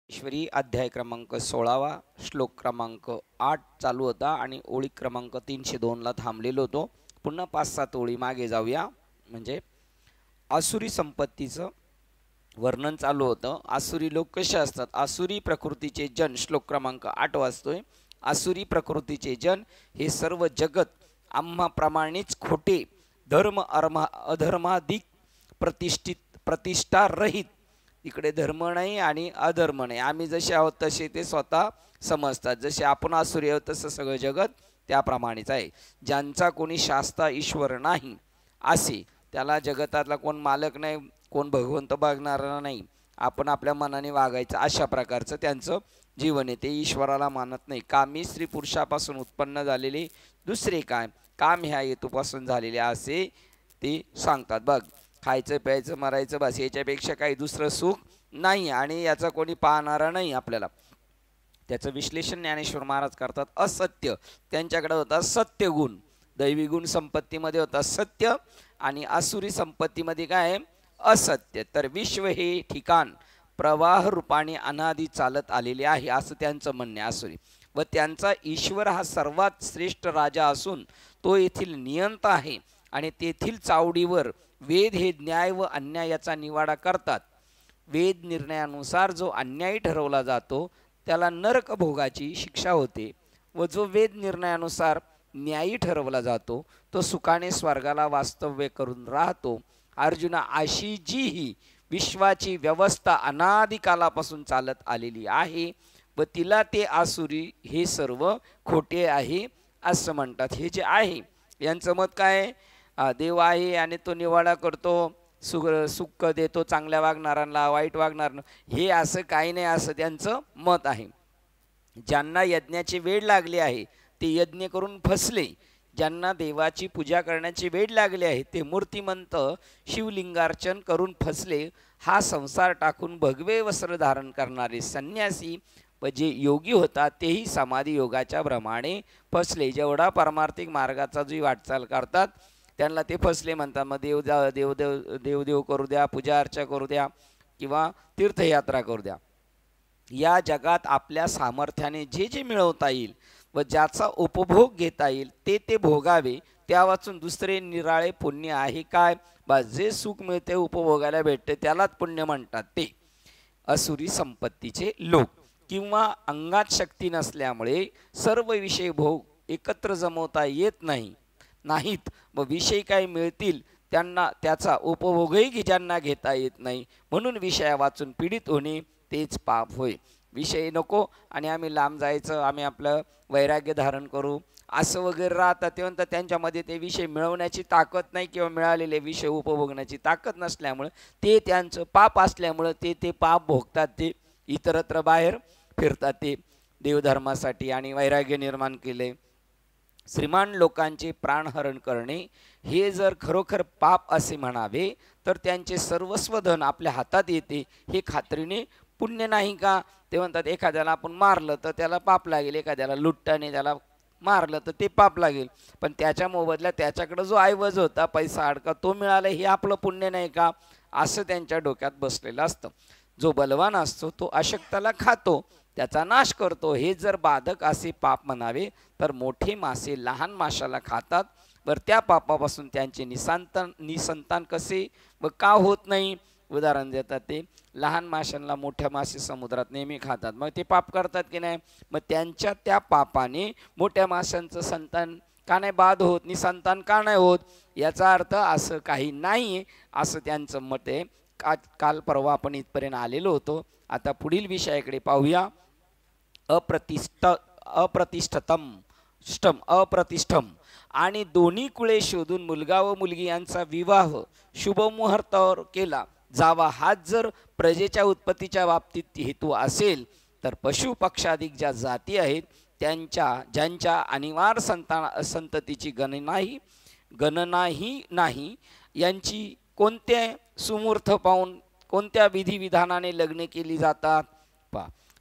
ईश्वरी अध्याय क्रमांक 16वा श्लोक क्रमांक 8 चालू होता आणि ओळी क्रमांक 302 ला थांबलेलो होतो. पुन्हा 5-7 ओळी मागे जाऊया. म्हणजे आसुरी संपत्तीचं वर्णन चालू होतं. आसुरी लोक कसे असतात? आसुरी प्रकृतीचे जन श्लोक क्रमांक 8 वाचतोय. आसुरी प्रकृतीचे जन हे सर्व जगत आम्हाप्रमाणेच खोटे, धर्म अधर्माधिक प्रतिष्ठा रहित. इकडे धर्म नाही आणि अधर्म नाही. आम्ही जसे आहोत तसे ते स्वतः समजतात. जसे आपण आसुरी आहोत तसं सगळं जगत त्याप्रमाणेच आहे. ज्यांचा कोणी शास्ता ईश्वर नाही असे, त्याला जगतातला कोण मालक नाही, कोण भगवंत बघणारा नाही, आपण आपल्या मनाने वागायचं, अशा प्रकारचं त्यांचं जीवन आहे. ते ईश्वराला मानत नाही. कामी स्त्री पुरुषापासून उत्पन्न झालेले दुसरे काय, काम ह्या हेतूपासून झालेले असे ते सांगतात. बघ, खायचं प्यायचं मरायचं बस, याच्यापेक्षा काही दुसरं सुख नाही आणि याचा कोणी पाहणारा नाही आपल्याला. त्याचं विश्लेषण ज्ञानेश्वर महाराज करतात. असत्य, त्यांच्याकडे होता सत्य गुण. दैवी गुण संपत्तीमध्ये होता सत्य आणि आसुरी संपत्तीमध्ये काय, असत्य. तर विश्व हे ठिकाण प्रवाह रूपाने अनादी चालत आलेले आहे असं त्यांचं म्हणणे आसुरी. व त्यांचा ईश्वर हा सर्वात श्रेष्ठ राजा असून तो येथील नियंता आहे आणि तेथील चावडीवर वेद हे न्याय व अन्यायाचा निवाडा करतात. वेद निर्णयानुसार जो अन्यायी ठरवला जातो त्याला नरक भोगाची शिक्षा होते व जो वेद निर्णयानुसार न्यायी ठरवला जातो तो सुखाने स्वर्गाला वास्तव्य करून राहतो. अर्जुना, अशी जी ही विश्वाची व्यवस्था अनादिकालापासून चालत आलेली आहे व तिला ते आसुरी हे सर्व खोटे आहे असं म्हणतात. हे जे आहे यांचं मत काय, देव आहे आणि तो निवाडा करतो, सुख देतो चांगल्या वागणाऱ्यांना, वाईट वागणाऱ्यांना, हे असं काही नाही असं त्यांचं मत आहे. ज्यांना यज्ञाची वेळ लागली आहे ते यज्ञ करून फसले. ज्यांना देवाची पूजा करण्याची वेळ लागली आहे ते मूर्तिमंत शिवलिंगार्चन करून फसले. हा संसार टाकून भगवे वस्त्र धारण करणारे संन्यासी व जे योगी होता तेही समाधी योगाच्या भ्रमाने फसले. जेवढा पारमार्थिक मार्गाचा जी वाटचाल करतात त्यांना ते फसले म्हणतात. मग देव करू द्या, पूजा अर्चा करू द्या किंवा तीर्थयात्रा करू द्या. या जगात आपल्या सामर्थ्याने जे जे मिळवता येईल व ज्याचा उपभोग घेता येईल ते ते भोगावे. त्या वाचून दुसरे निराळे पुण्य आहे काय? बस, जे सुख मिळते उपभोगायला भेटते त्यालाच पुण्य म्हणतात ते असुरी संपत्तीचे लोक. किंवा अंगात शक्ती नसल्यामुळे सर्व विषय भोग एकत्र जमवता येत नाहीत व विषय काय मिळतील त्यांना त्याचा उपभोगही ज्यांना घेता येत नाही, म्हणून विषया वाचून पीडित होणे तेच पाप होय. विषय नको आणि आम्ही लांब जायचं, आम्ही आपलं वैराग्य धारण करू असं वगैरे राहतात. ते म्हणतात त्यांच्यामध्ये ते विषय मिळवण्याची ताकद नाही किंवा मिळालेले विषय उपभोगण्याची ताकद नसल्यामुळं ते त्यांचं पाप असल्यामुळं ते पाप भोगतात. ते इतरत्र बाहेर फिरतात ते देवधर्मासाठी आणि वैराग्य निर्माण केले. श्रीमान लोकांचे प्राणहरण करणे हे जर खरोखर पाप असे म्हणावे तर त्यांचे सर्वस्व धन आपल्या हातात येते हे खात्रीने पुण्य नाही का? ते म्हणतात एखाद्याला आपण मारलं तर त्याला पाप लागेल, एखाद्याला लुट्टाने त्याला मारलं तर ते पाप लागेल, पण त्याच्या मोबदल्यात त्याच्याकडे जो ऐवज होता, पैसा अडका, तो मिळाला हे आपलं पुण्य नाही का? असं त्यांच्या डोक्यात बसलेलं असतं. जो बलवान असतो तो अशक्ताला खातो, त्याचा नाश करतो. हे जर बाधक असे पाप म्हणावे तर मोठे मासे लहान माशाला खातात, बरं त्या पापापासून त्यांचे निसंतान कसे व का होत नाही? उदाहरण देतात ते, लहान माशांना मोठ्या मासे समुद्रात नेहमी खातात, मग ते पाप करतात की नाही? मग त्यांच्या त्या पापाने मोठ्या माशांचं संतान का नाही बाद होत, निसंतान का नाही होत? याचा अर्थ असं काही नाही असं त्यांचं मत आहे. काल परवा आपण इथपर्यंत आलेलो होतो. आता पुढील विषयाकडे पाहूया. अप्रतिष्ठम आणि दोन्ही कुळे शोधून मुलगा व मुलगी यांचा विवाह शुभमुहूर्तावर केला जावा. हाच जर प्रजेच्या उत्पत्तीच्या बाबतीत हेतू असेल तर पशु पक्षाधिक ज्या जाती आहेत ज्यांच्या अनिवार्य संततीची गणनाही नाही, यांची कोणत्या सुमूर्थ पाहून कोणत्या विधिविधानाने लग्न केली जातात?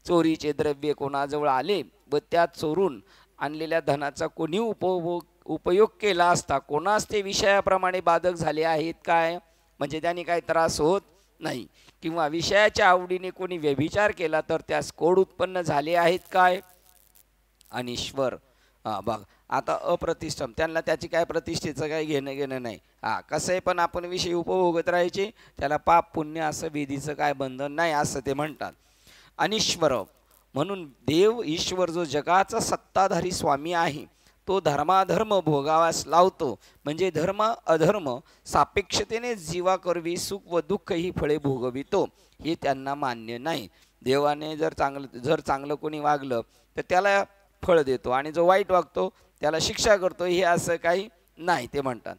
चोरीचे द्रव्य कोणाजवळ आले व त्या चोरून आणलेल्या धनाचा कोणी उपयोग केला असता कोणास ते विषयाप्रमाणे बाधक झाले आहेत काय? म्हणजे त्यांनी काही त्रास होत नाही. किंवा विषयाच्या आवडीने कोणी व्यभिचार केला तर त्यास कोड उत्पन्न झाले आहेत काय? अनिश्वर. बघ आता अप्रतिष्ठम, त्यांना त्याची काय प्रतिष्ठेचं काय घेणं नाही. कसं आहे पण आपण विषय उपभोगत राहायचे, त्याला पाप पुण्य असं विधीचं काय बंधन नाही असं ते म्हणतात. अनिश्वर म्हणून देव ईश्वर जो जगाचा सत्ताधारी स्वामी आहे तो धर्माधर्म भोगावास लावतो. म्हणजे धर्म अधर्म सापेक्षतेने जीवाकरवी सुख व दुःख ही फळे भोगवितो हे त्यांना मान्य नाही. देवाने जर चांगलं कोणी वागलं तर त्याला फळ देतो आणि जो वाईट वागतो त्याला शिक्षा करतो हे असं काही नाही ते म्हणतात.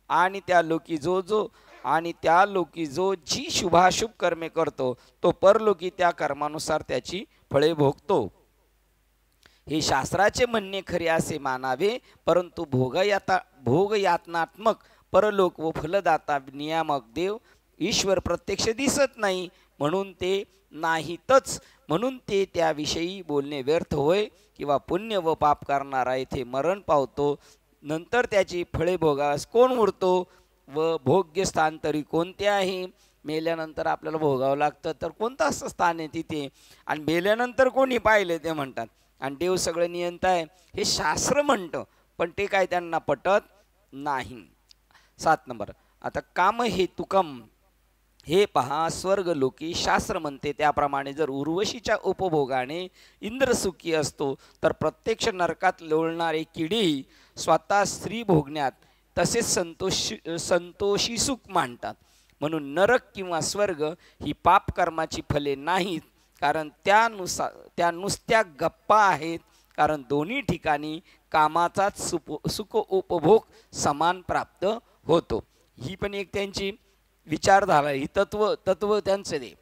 आणि त्या लोकी जो जी शुभाशुभ कर्मे करतो तो परलोकी त्या कर्मानुसार त्याची फळे भोगतो. हे शास्त्राचे म्हणणे खरे असे मानावे, परंतु भोगयातनात्मक परलोक व फलदाता नियामक देव ईश्वर प्रत्यक्ष दिसत नाही म्हणून ते नाहीतच. म्हणून ते त्याविषयी बोलणे व्यर्थ होय. किंवा पुण्य व पाप करणारा येथे मरण पावतो, नंतर त्याची फळे भोगास कोण उरतो व भोग्य स्थान तरी कोणते आहे? मेल्यानंतर आपल्याला भोगावं लागतं तर कोणतं असं स्थान आहे तिथे? आणि मेल्यानंतर कोणी पाहिलं ते म्हणतात. आणि देव सगळं नियंताय हे शास्त्र म्हणतं, पण ते काय त्यांना पटत नाही. 7 नंबर. आता काम हेतुकम हे पहा, स्वर्ग लोकी शास्त्र म्हणते त्याप्रमाणे जर उर्वशीच्या उपभोगाने इंद्र सुखी असतो तर प्रत्यक्ष नरकात लोळणारे किडीही स्वतः स्त्री भोगण्यात तसेच संतोषी सुख मानतात. म्हणून नरक किंवा स्वर्ग ही पापकर्माची फले नाहीत, कारण त्या नुसत्या गप्पा आहेत. कारण दोन्ही ठिकाणी कामाचाच सुख उपभोग समान प्राप्त होतो. ही पण एक त्यांची विचारधारा, ही तत्व त्यांचं दे.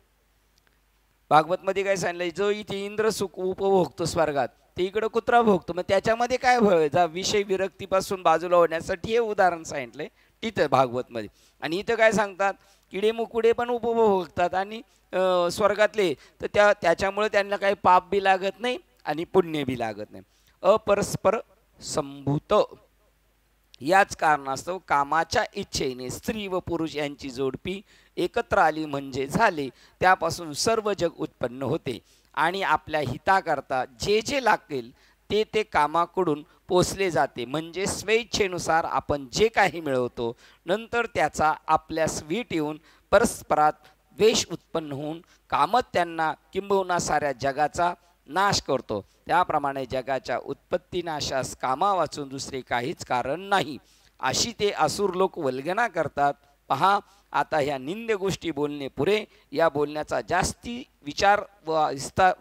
भागवतमध्ये काय सांगितलं, जो इथे इंद्र सुख उपभोगतो स्वर्गात ते इकडं कुत्रा भोगतो. मग त्याच्यामध्ये काय जा विषय विरक्तीपासून बाजूला होण्यासाठी हे उदाहरण सांगितलंय तिथं भागवतमध्ये. आणि इथं काय सांगतात, किडे मुकुडे पण उपभोगतात आणि स्वर्गातले तर त्याच्यामुळे त्यांना काही पाप बी लागत नाही आणि पुण्य बी लागत नाही. अपरस्पर संभूत याच कारणास्तव कामाच्या इच्छेने स्त्री व पुरुष यांची जोडपी एकत्र आली म्हणजे झाले. त्यापासून सर्व जग उत्पन्न होते आणि आपल्या हिताकरता जे लागेल ते कामाकडून पोचले जाते. म्हणजे स्वेच्छेनुसार आपण जे काही मिळवतो नंतर त्याचा आपल्यास वीट येऊन परस्परात द्वेष उत्पन्न होऊन कामत त्यांना किंबहुना साऱ्या जगाचा नाश करतो. त्याप्रमाणे जगाच्या उत्पत्ती नाशास कामा वाचून दुसरे काहीच कारण नाही, अशी ते असुर लोक वल्गना करतात. पहा आता ह्या निंद्य गोष्टी बोलणे पुरे. या बोलण्याचा जास्ती विचार व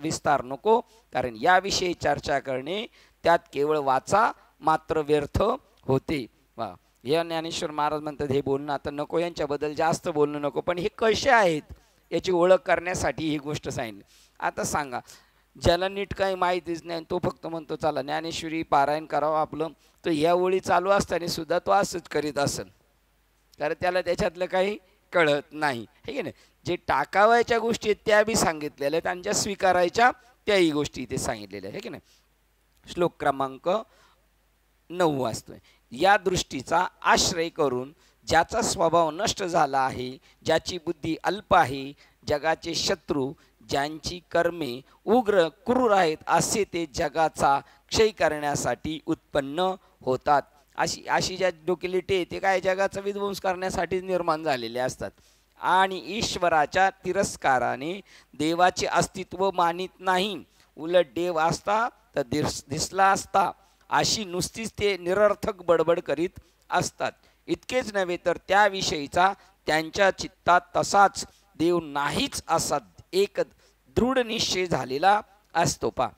विस्तार नको, कारण याविषयी चर्चा करणे त्यात केवळ वाचा मात्र व्यर्थ होते. वा या ज्ञानेश्वर महाराज म्हणतात हे बोलणं आता नको, यांच्याबद्दल जास्त बोलणं नको, पण हे कसे आहेत याची ओळख करण्यासाठी ही गोष्ट सांगितली. आता सांगा, ज्याला नीट काही माहितीच नाही तो फक्त म्हणतो चला ज्ञानेश्वरी पारायण करावं आपलं, तर ह्या ओळी चालू असताना सुद्धा तो असंच करीत असेल, कारण त्याला त्याच्यातलं काही कळत नाही, हे की नाही. जे टाकावायच्या गोष्टी आहेत त्या बी सांगितलेल्या आहेत आणि ज्या स्वीकारायच्या त्याही गोष्टी इथे सांगितलेल्या आहेत, हे की नाही. श्लोक क्रमांक 9 वाचतोय. या दृष्टीचा आश्रय करून ज्याचा स्वभाव नष्ट झाला आहे, ज्याची बुद्धी अल्प आहे, जगाचे शत्रू ज्यांची कर्मे उग्र क्रूर आहेत असे ते जगाचा क्षय करण्यासाठी उत्पन्न होतात. अशी ज्या डोकेलिटी ते काय जगाचा विध्वंस करण्यासाठी निर्माण झालेले असतात. आणि ईश्वराच्या तिरस्काराने देवाचे अस्तित्व मानित नाही. उलट देव असता तर दिसला असता अशी नुसतीच ते निरर्थक बडबड करीत असतात. इतकेच नव्हे तर त्याविषयीचा त्यांच्या चित्तात तसाच देव नाहीच असा एक दृढ निश्चय झालेला असतो. पा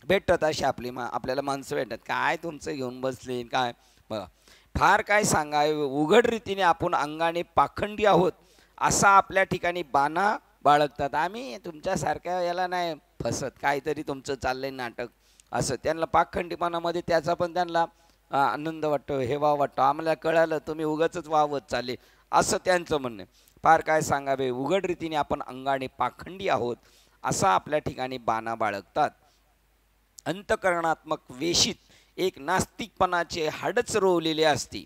भेटतात अशी आपल्याला माणसं भेटतात, काय तुमचं घेऊन बसले काय बघा, फार काय सांगाय, उघड रीतीने आपण अंगाने पाखंडी आहोत असा आपल्या ठिकाणी बाणा बाळगतात. आम्ही तुमच्यासारख्या याला नाही फसत, काहीतरी तुमचं चाललंय नाटक असं त्यांना पाखंडीपणामध्ये त्याचा पण त्यांना आनंद वाटतो, हेवा वाटतो. आम्हाला कळालं तुम्ही उगाचच वावत चालले असं त्यांचं म्हणणं. फार काय सांगावे, उघड रीतीने आपण अंगाने पाखंडी आहोत असा आपल्या ठिकाणी बाणा बाळगतात. अंतकरणात्मक वेशीत एक नास्तिकपणाचे हाडच रोवलेले असते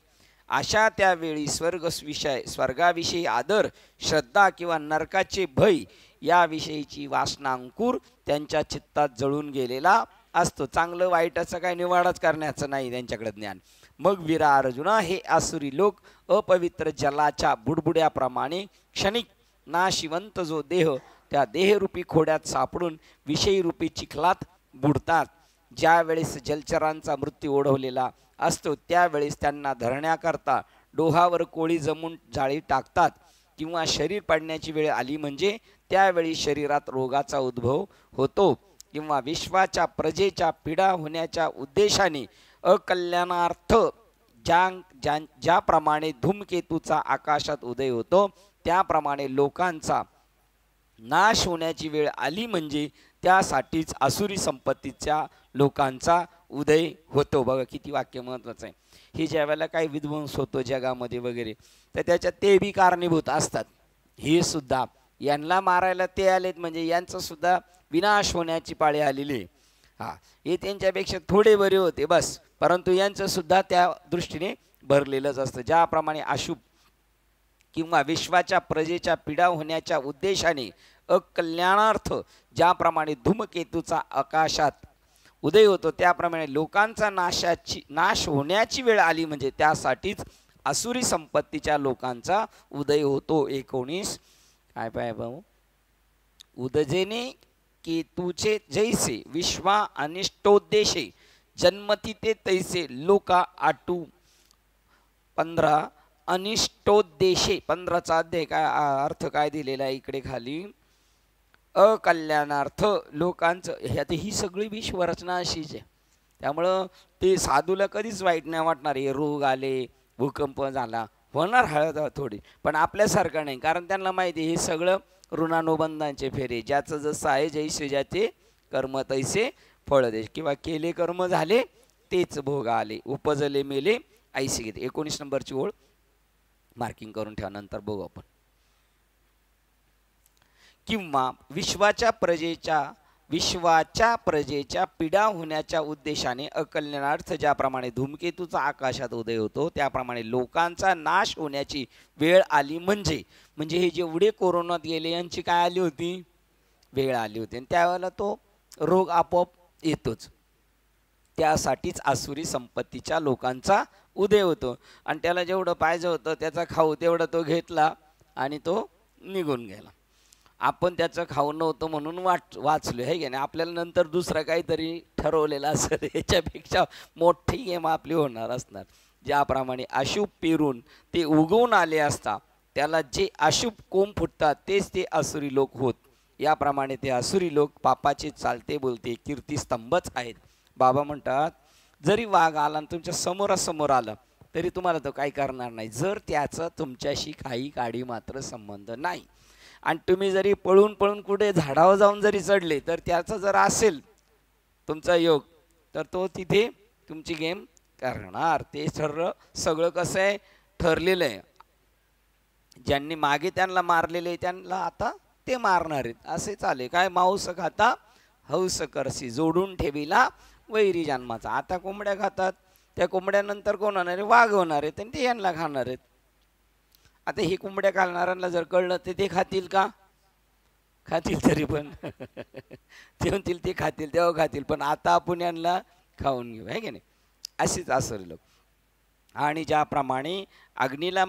अशा त्यावेळी स्वर्गाविषयी आदर, श्रद्धा किंवा नरकाचे भय याविषयीची वासना अंकुर त्यांच्या चित्तात जळून गेलेला असतो. चांगलं वाईटाचं काय निवाडाच करण्याचं नाही त्यांच्याकडे ज्ञान. मग वीरा अर्जुना, हे आसुरी लोक अपवित्र जलाच्या बुडबुड्याप्रमाणे क्षणिक नाशिवंत जो देह त्या देहरूपी खोड्यात सापडून विषयीरूपी चिखलात बुडतात. ज्यावेळेस जलचरांचा मृत्यू ओढवलेला असतो त्यावेळेस त्यांना धरण्याकरता डोहावर कोळी जमून जाळी टाकतात, किंवा शरीर पडण्याची वेळ आली म्हणजे त्यावेळी शरीरात रोगाचा उद्भव होतो, किंवा विश्वाच्या प्रजेच्या पीडा होण्याच्या उद्देशाने अकल्याणार्थ ज्याप्रमाणे धूमकेतूचा आकाशात उदय होतो त्याप्रमाणे लोकांचा नाश होण्याची वेळ आली म्हणजे त्यासाठीच आसुरी संपत्तीच्या लोकांचा उदय होतो. बघा किती वाक्य महत्वाचं आहे. हे ज्या वेळेला काही विध्वंस होतो जगामध्ये वगैरे तर त्याच्यात ते बी कारणीभूत असतात. हे सुद्धा यांना मारायला ते आलेत म्हणजे यांचं सुद्धा विनाश होण्याची पाळी आलेली. हे त्यांच्यापेक्षा थोडे बरे होते बस, परंतु यांचं सुद्धा त्या दृष्टीने भरलेलंच असतं. ज्याप्रमाणे अशुभ किंवा विश्वाच्या प्रजेच्या पीडा होण्याच्या उद्देशाने अकल्याणार्थ ज्याप्रमाणे धूमकेतूचा आकाशात उदय होतो त्याप्रमाणे लोकांचा नाश होण्याची वेळ आली म्हणजे त्यासाठीच आसुरी संपत्तीच्या लोकांचा उदय होतो. 19 काय पाय भाऊ, उदजेने केतूचे जैसे विश्वा अनिष्टोद्देशे जन्मती ते तैसे लोका आटू. 15 अनिष्टोद्देशे 15चा अध्याय काय अर्थ काय दिलेला आहे इकडे खाली, अकल्याणार्थ लोकांचं. ह्यात ही सगळी विश्वरचना अशीच आहे. त्यामुळं ते साधूला कधीच वाईट नाही वाटणार. हे रोग आले, भूकंप झाला, होणार हळद थोडी, पण आपल्यासारखं नाही. कारण त्यांना माहिती आहे हे सगळं ऋणानुबंधांचे फेरे. ज्याचं जसं आहे जैसे ज्याचे कर्म तैसे फळ दे, किंवा केले कर्म झाले तेच भोग आले, उपजले मेले ऐसे घेते. 19 नंबरची ओळ मार्किंग करून ठेवा, नंतर बघू आपण. किंवा विश्वाच्या प्रजेच्या पीडा होण्याच्या उद्देशाने अकल्याणार्थ ज्याप्रमाणे धूमकेतूचा आकाशात उदय होतो त्याप्रमाणे लोकांचा नाश होण्याची वेळ आली म्हणजे हे जेवढे कोरोनात गेले यांची काय आली होती, वेळ आली होती. आणि त्यावेळेला तो रोग आपोआप येतोच. त्यासाठीच आसुरी संपत्तीच्या लोकांचा उदय होतो. आणि त्याला जेवढं पाहिजे होतं त्याचा खाऊ तेवढं तो घेतला आणि तो निघून गेला. आपण त्याचं खाऊ नव्हतं म्हणून वाचलो आहे की नाही. आपल्याला नंतर दुसरं काहीतरी ठरवलेलं असेल, याच्यापेक्षा मोठी गेम आपली होणार असणार. ज्याप्रमाणे अशुभ पेरून ते उगवून आले असता त्याला जे अशुभ कोंब फुटतात तेच ते आसुरी लोक होत. याप्रमाणे ते आसुरी लोक पापाचे चालते बोलते कीर्तिस्तंभच आहेत. बाबा म्हणतात जरी वाघ आला आणि तुमच्या समोरासमोर आला तरी तुम्हाला तो काही करणार नाही जर त्याचा तुमच्याशी काही काडी मात्र संबंध नाही. आणि तुम्ही जरी पळून पळून कुठे झाडावर जाऊन जरी चढले तर त्याचा जर असेल तुमचा योग तर तो तिथे तुमची गेम करणार. ते सगळं कसं आहे ठरलेलं आहे. ज्यांनी मागे त्यांना मारलेले त्यांना आता ते मारणार आहेत असे चाले. काय मांस खाता हौस करसी जोडून ठेवीला वैरी जन्माचा. आता कोंबड्या खातात, त्या कोंबड्यानंतर कोण होणार आहे, वाघ होणार आहेत आणि ते यांना खाणार आहेत. आता ही कोंबड्या खाणाऱ्यांना जर कळलं ते खातील का, खातील तरी पण ते म्हणतील ते खातील तेव्हा खातील, पण आता आपण यांना खाऊन घेऊ आहे की नाही. असेच असं लोक. आणि ज्याप्रमाणे अग्नीला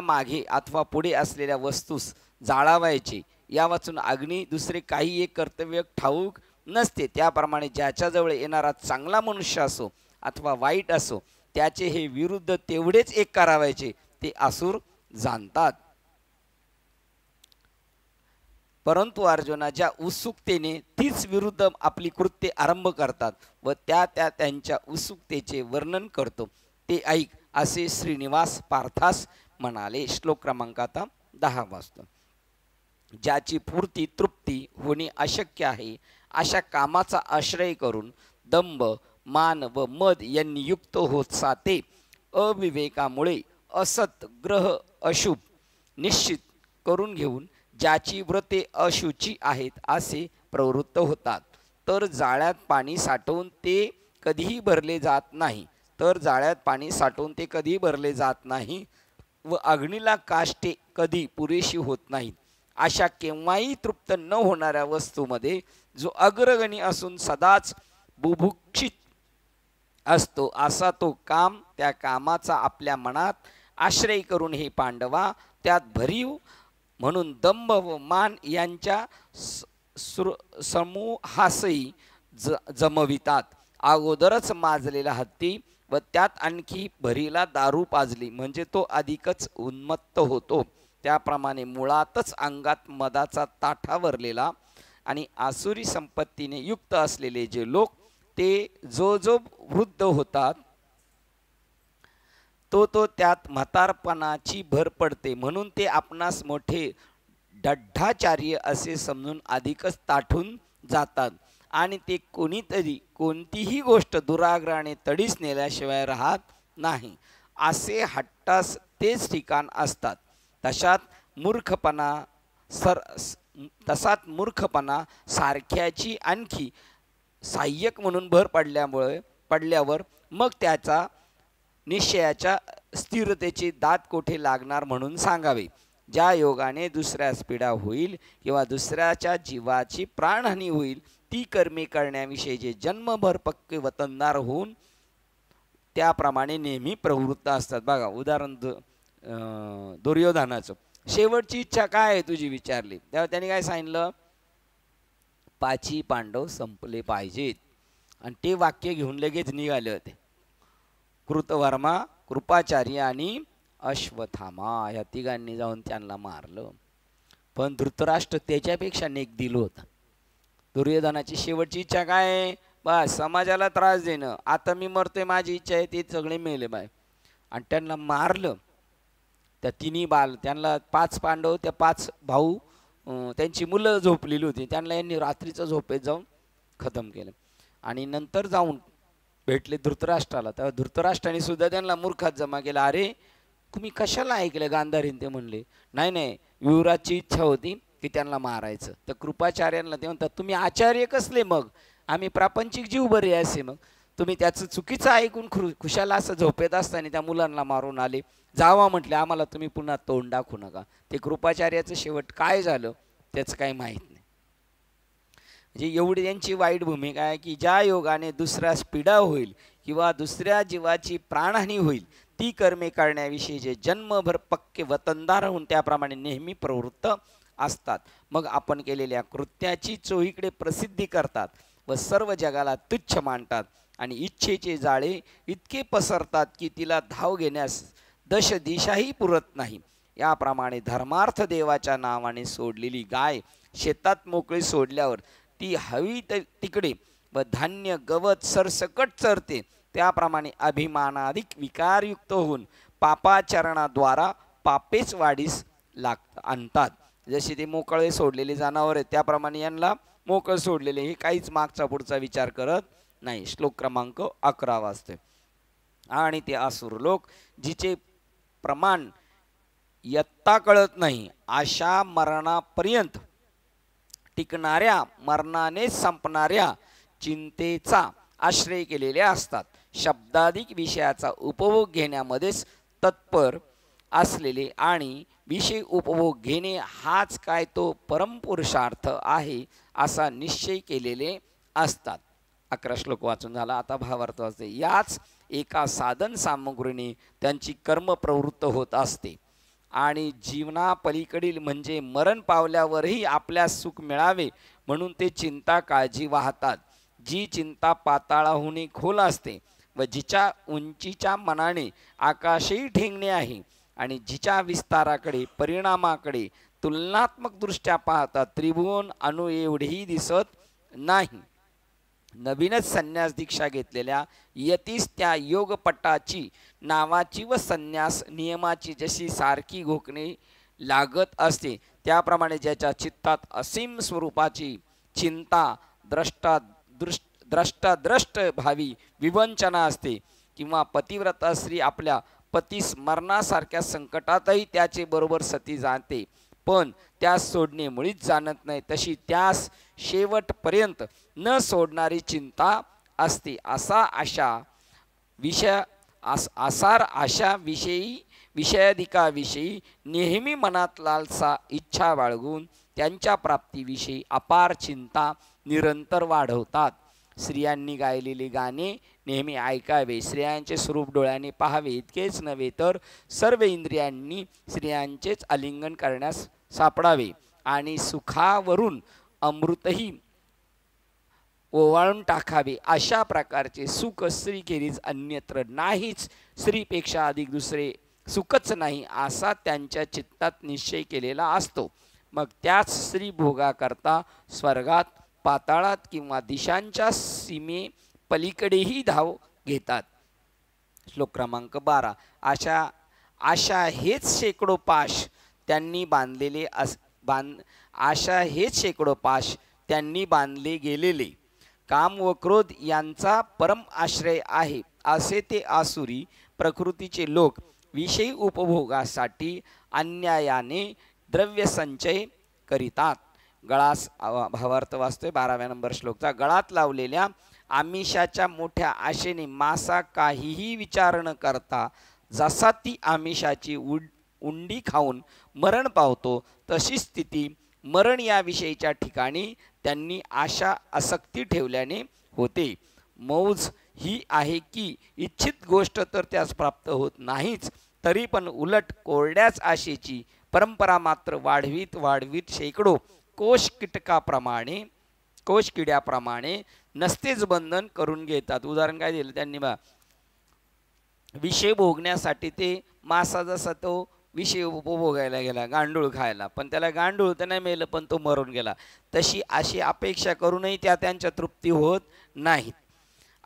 मागे अथवा पुढे असलेल्या वस्तूस जाळावायचे या वाचून अग्नी दुसरे काही एक कर्तव्य ठाऊक नसते त्याप्रमाणे ज्याच्याजवळ येणारा चांगला मनुष्य असो अथवा वाईट असो त्याचे हे विरुद्ध तेवढेच एक करावायचे ते असुर जाणतात. परंतु अर्जुना ज्या उत्सुकतेने तीच विरुद्ध आपली कृत्ये आरंभ करतात व त्यांच्या उत्सुकतेचे वर्णन करतो ते ऐक असे श्रीनिवास पार्थास म्हणाले. श्लोक क्रमांक आता 10 वाजतो. ज्याची पूर्ती तृप्ती होणे अशक्य आहे अशा कामाचा आश्रय करून दंभ मान व मद यांनी युक्त होत साते अविवेकामुळे असत ग्रह अशुभ निश्चित करून घेऊन ज्याची व्रते अशुची आहेत असे प्रवृत्त होतात तर जाळ्यात पाणी साठवून ते कधीही भरले जात नाही तर जाळ्यात पाणी साठवून ते कधी भरले जात नाही व अग्नीला काष्टे कधी पुरेशी होत नाहीत. अशा केव्हाही तृप्त न होणाऱ्या वस्तूमध्ये जो अग्रगणी असून सदाच बुभुक्षित असतो असा तो काम, त्या कामाचा आपल्या मनात आश्रय करून हे पांडवा त्यात भरीव म्हणून दंभ व मान यांच्या समूहासही जमवितात. अगोदरच माजलेला हत्ती व त्यात आणखी भरीला दारू पाजली म्हणजे तो अधिकच उन्मत्त होतो. त्याप्रमाणे मुळातच अंगात मदाचा ताठा भरलेला आणि आसुरी संपत्तीने युक्त असलेले जे लोक ते जो जो वृद्ध होतात तो त्यात म्हातारपणाची भर पडते म्हणून ते आपणास मोठे दढ्ढाचार्य असे समजून अधिकच ताठून जातात आणि ते कोणीतरी कोणतीही गोष्ट दुराग्रहाने तडीस नेल्याशिवाय राहत नाही. असे हट्टास तेच ठिकाण असतात. तसाच मूर्खपणा सारख्याची आणखी सहाय्यक म्हणून भर पडल्यावर मग त्याचा निश्चयाच्या स्थिरतेची दात कोठे लागणार म्हणून सांगावे. ज्या योगाने दुसऱ्यास पीडा होईल किंवा दुसऱ्याच्या जीवाची प्राणहानी होईल ती कर्मे करण्याविषयी जे जन्मभर पक्के वतनदार होऊन त्याप्रमाणे नेहमी प्रवृत्त असतात. बघा उदाहरण दुर्योधनाचं शेवटची इच्छा काय आहे तुझी विचारली तेव्हा त्यांनी काय सांगितलं, 5 पांडव संपले पाहिजेत. आणि ते वाक्य घेऊन लगेच निघाले होते. कृतवर्मा, कृपाचार्य आणि अश्वत्थामा या तिघांनी जाऊन त्यांना मारलं. पण धृतराष्ट्र त्याच्यापेक्षा नेक दिलं होतं. दुर्योधनाची शेवटची इच्छा काय आहे, बस समाजाला त्रास देणं. आता मी मरतोय माझी इच्छा आहे ते सगळे मेले बाय. आणि त्यांना मारलं. त्या तिन्ही त्यांना 5 पांडव, त्या 5 भाऊ, त्यांची मुलं झोपलेली होती. त्यांना यांनी रात्रीचं झोपेत जाऊन खतम केलं. आणि नंतर जाऊन भेटले धृतराष्ट्राला. तेव्हा धृतराष्ट्राने सुद्धा त्यांना मूर्खात जमा केला. अरे तुम्ही कशाला ऐकलं गांधारीन? ते म्हणले नाही युवराजची इच्छा होती की त्यांना मारायचं. तर कृपाचार्यांना ते म्हणतात तुम्ही आचार्य कसले मग? आम्ही प्रापंचिक जीव बरे असे. मग तुम्ही त्याचं चुकीचं ऐकून खुशाला असं झोपेत असताना त्या मुलांना मारून आले. जावा म्हटले आम्हाला तुम्ही पुन्हा तोंड दाखवू नका. ते कृपाचार्याचं शेवट काय झालं त्याचं काही माहीत नाही. म्हणजे एवढी त्यांची वाईट भूमिका आहे की ज्या योगाने दुसऱ्यास पीडा होईल किंवा दुसऱ्या जीवाची प्राणहानी होईल ती कर्मे करण्याविषयी जे जन्मभर पक्के वतनदार होऊन त्याप्रमाणे नेहमी प्रवृत्त असतात. मग आपण केलेल्या कृत्याची चोहीकडे प्रसिद्धी करतात व सर्व जगाला तुच्छ मानतात आणि इच्छेचे जाळे इतके पसरतात की तिला धाव घेण्यास दश दिशाही पुरत नाही. याप्रमाणे धर्मार्थ देवाच्या नावाने सोडलेली गाय शेतात मोकळी सोडल्यावर ती हवी तिकडे व धान्य गवत सरसकट चरते. त्याप्रमाणे अभिमानाधिक विकारयुक्त होऊन पापाचरणाद्वारा पापेच वाढीस आणतात. जसे ते मोकळे सोडलेले जनावर आहेत त्याप्रमाणे यांना मोकळ सोडलेले हे काहीच मागचा पुढचा विचार करत नाही. श्लोक क्रमांक 11 वाजते. आणि ते असुर लोक जिचे प्रमाण यत्ता कळत नाही अशा मरणापर्यंत टिकणाऱ्या मरणाने संपणाऱ्या चिंतेचा आश्रय केलेले असतात. शब्दाधिक विषयाचा उपभोग घेण्यामध्येच तत्पर असलेले आणि विषय उपभोग घेणे हाच काय तो परमपुरुषार्थ आहे असा निश्चय केलेले असतात. 11 श्लोक वाचून झाला. आता भावार्थ वाचते. याच एका साधन सामग्रीने त्यांची कर्म प्रवृत्त होत असते आणि जीवनापलीकडील म्हणजे मरण पावल्यावरही आपल्यास सुख मिळावे म्हणून ते चिंता काळजी वाहतात. जी चिंता पाताळाहून खोल असते व जिच्या उंचीच्या मनाने आकाशही ठेंगणे आहे आणि जिच्या विस्ताराकडे परिणामाकडे तुलनात्मक दृष्ट्या पाहता त्रिभुवन अणु एवढेही दिसत नाही. नवीनच संन्यास दीक्षा घेतलेल्या यतीस त्या योगपटाची नावाची व संन्यास नियमाची जशी सारखी घोकणे लागत असते त्याप्रमाणे ज्याच्या चित्तात असीम स्वरूपाची चिंता द्रष्ट भावी विवंचना असते किंवा पतिव्रता स्त्री आपल्या पतीस मरणासारख्या संकटातही त्याचे बरोबर सती जाणते पण त्यास सोडणे मुळीच जाणत नाही तशी त्यास शेवटपर्यंत न सोडणारी चिंता असते. अशा आसार आशा विषयाधिकाविषयी नेहमी मनात लालसा इच्छा बाळगून त्यांच्या प्राप्तीविषयी अपार चिंता निरंतर वाढवतात. स्त्रियांनी गायलेले गाणे नेहमी ऐकावे, स्त्रियांचे स्वरूप डोळ्यांनी पाहावे. इतकेच नव्हे तर सर्व इंद्रियांनी स्त्रियांचेच आलिंगन करण्यास सापडावे आणि सुखावरून अमृतही ओवाळून टाकावे. अशा प्रकारचे सुख स्त्रीखेरीज अन्यत्र नाहीच. स्त्रीपेक्षा अधिक दुसरे सुखच नाही असा त्यांच्या चित्तात निश्चय केलेला असतो. मग त्याच स्त्री भोगाकरता स्वर्गात, पाताळात किंवा दिशांच्या सीमे पलीकडेही धाव घेतात. श्लोक क्रमांक 12. आशा हेच शेकडो पाश त्यांनी बांधले गेलेले काम व क्रोध यांचा परम आश्रय आहे असे ते आसुरी प्रकृतीचे लोक विषयी उपभोगासाठी अन्यायाने द्रव्य संचय करीतात. गळास भावार्थ वाचतोय 12व्या नंबर श्लोकचा. गळात लावलेल्या आमिषाच्या मोठ्या आशेने मासा काहीही विचार न करता जसा ती आमिषाची उंडी खाऊन मरण पावतो तशी स्थिती मरण या विषयीच्या ठिकाणी त्यांनी आशा आसक्ती ठेवल्याने होते. मौज ही आहे की इच्छित गोष्ट तर त्यास प्राप्त होत नाहीच, तरी पण उलट कोरड्याच आशेची परंपरा मात्र वाढवीत शेकडो कोश किड्याप्रमाणे नसतेच बंधन करून घेतात. उदाहरण काय दिलं त्यांनी बा, विषय भोगण्यासाठी ते मासा जसा तो विषय उपभोगायला गेला, गांडूळ खायला, पण त्याला गांडूळ तर नाही मेलं पण तो मरून गेला. तशी अशी अपेक्षा करूनही त्यांच्या तृप्ती होत नाहीत.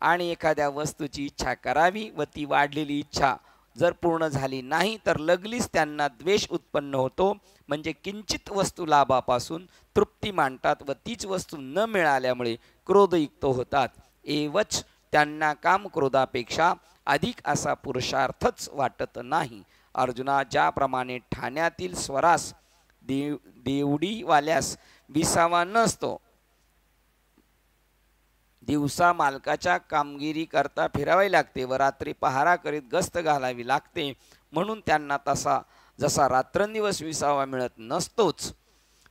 आणि एखाद्या वस्तूची इच्छा करावी व ती वाढलेली इच्छा जर पूर्ण झाली नाही तर लगलीच त्यांना द्वेष उत्पन्न होतो. म्हणजे किंचित वस्तू लाभापासून तृप्ती मानतात व तीच वस्तू न मिळाल्यामुळे क्रोधयुक्त होतात. एवच त्यांना काम क्रोधापेक्षा अधिक असा पुरुषार्थच वाटत नाही. अर्जुना, ज्याप्रमाणे ठाण्यातील स्वरास देवडीवाल्यास विसावा नसतो, दिवसा मालकाच्या कामगिरी करता फिरावी लागते व रात्री पहारा करीत गस्त घालावी लागते, म्हणून त्यांना जसा रात्रंदिवस विसावा मिळत नसतोच,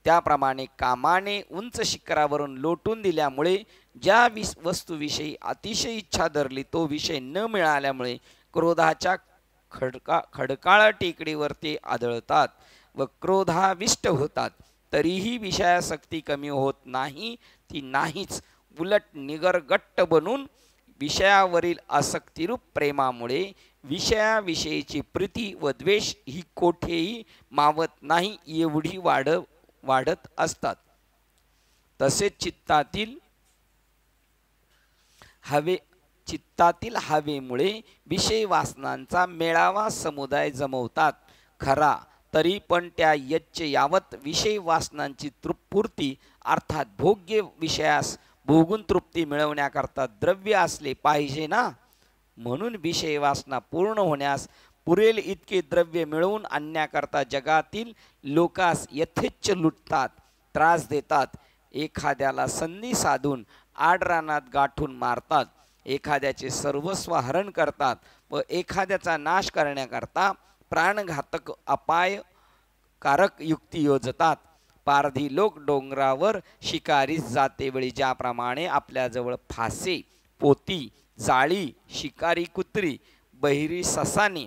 त्याप्रमाणे कामाने उंच शिखरावरून लोटून दिल्यामुळे ज्या वस्तूविषयी अतिशय इच्छा धरली तो विषय न मिळाल्यामुळे क्रोधाच्या खडकाळ टेकडीवर ते आदळतात व क्रोधाविष्ट होतात. तरीही विषयासक्ती कमी होत नाही, ती नाहीच. उलट निगरगट्ट बनून विषयावरील आसक्तिरूप प्रेमामुळे विषयाविषयीची प्रीती व द्वेष ही कोठेही मावत नाही, एवढी वाढत असतात. तसेच चित्तातील हवेमुळे विषय वासनांचा मेळावा समुदाय जमवतात खरा, तरी पण त्या यावत विषय वासनांची पूर्ती अर्थात भोग्य विषयास भोगून तृप्ती मिळवण्याकरता द्रव्य असले पाहिजे ना. म्हणून विषय वासना पूर्ण होण्यास पुरेल इतके द्रव्य मिळवून आणण्याकरता जगातील लोकास यथेच्छ लुटतात, त्रास देतात. एखाद्याला संधी साधून आडरानात गाठून मारतात, एखाद्याचे सर्वस्व हरण करतात व एखाद्याचा नाश करण्याकरता प्राणघातक अपायकारक युक्ती योजतात. पारधी लोक डोंगरावर शिकारीस जातेवेळी ज्याप्रमाणे आपल्याजवळ फासे, पोती, जाळी, शिकारी कुत्री, बहिरी ससाने,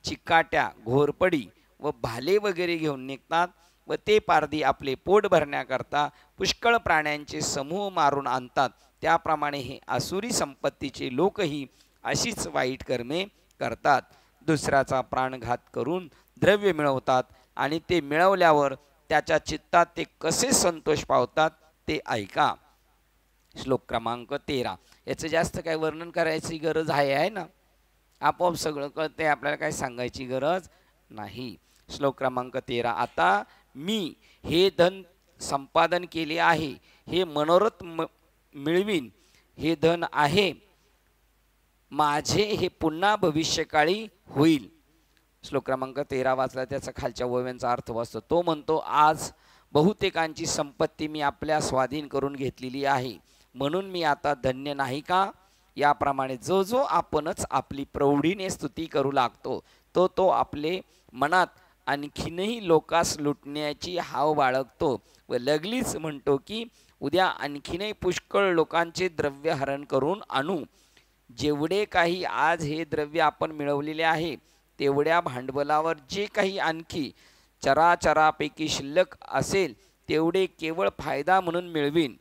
चिकाट्या, घोरपडी व भाले वगैरे घेऊन निघतात व ते पारधी आपले पोट भरण्याकरता पुष्कळ प्राण्यांचे समूह मारून आणतात, त्याप्रमाणे हे आसुरी संपत्तीचे लोकही अशीच वाईट कर्मे करतात. दुसऱ्याचा प्राणघात करून द्रव्य मिळवतात आणि ते मिळवल्यावर त्याच्या चित्तात ते कसे संतोष पावतात ते ऐका. श्लोक क्रमांक 13. याचं जास्त काही वर्णन करायची गरज आहे ना, आपोआप सगळं कळते, आपल्याला काही सांगायची गरज नाही. श्लोक क्रमांक 13. आता मी हे धन संपादन केले आहे, हे मनोरथ मिळवीन, हे धन आहे माझे, हे पुन्हा भविष्यकाळी होईल. श्लोक क्रमांक 13 वाचला, त्याचा खालच्या ओव्यांचा अर्थ वाचतो. तो म्हणतो, आज बहुतेकांची संपत्ती मी आपल्या स्वाधीन करून घेतलेली आहे, म्हणून मी आता धन्य नाही का. याप्रमाणे जो जो आपणच आपली प्रौढीने स्तुती करू लागतो तो तो आपले मनात आणखीनही लोकास लुटण्याची हाव बाळगतो व लगलीच म्हणतो की उद्या आणखीनही पुष्कळ लोकांचे द्रव्य हरण करून आणू. जेवढे काही आज हे द्रव्य आपण मिळवलेले आहे तेवढ्या भांडवलावर जे काही आणखी चराचरापैकी शिल्लक असेल तेवढे केवळ फायदा म्हणून मिळवीन.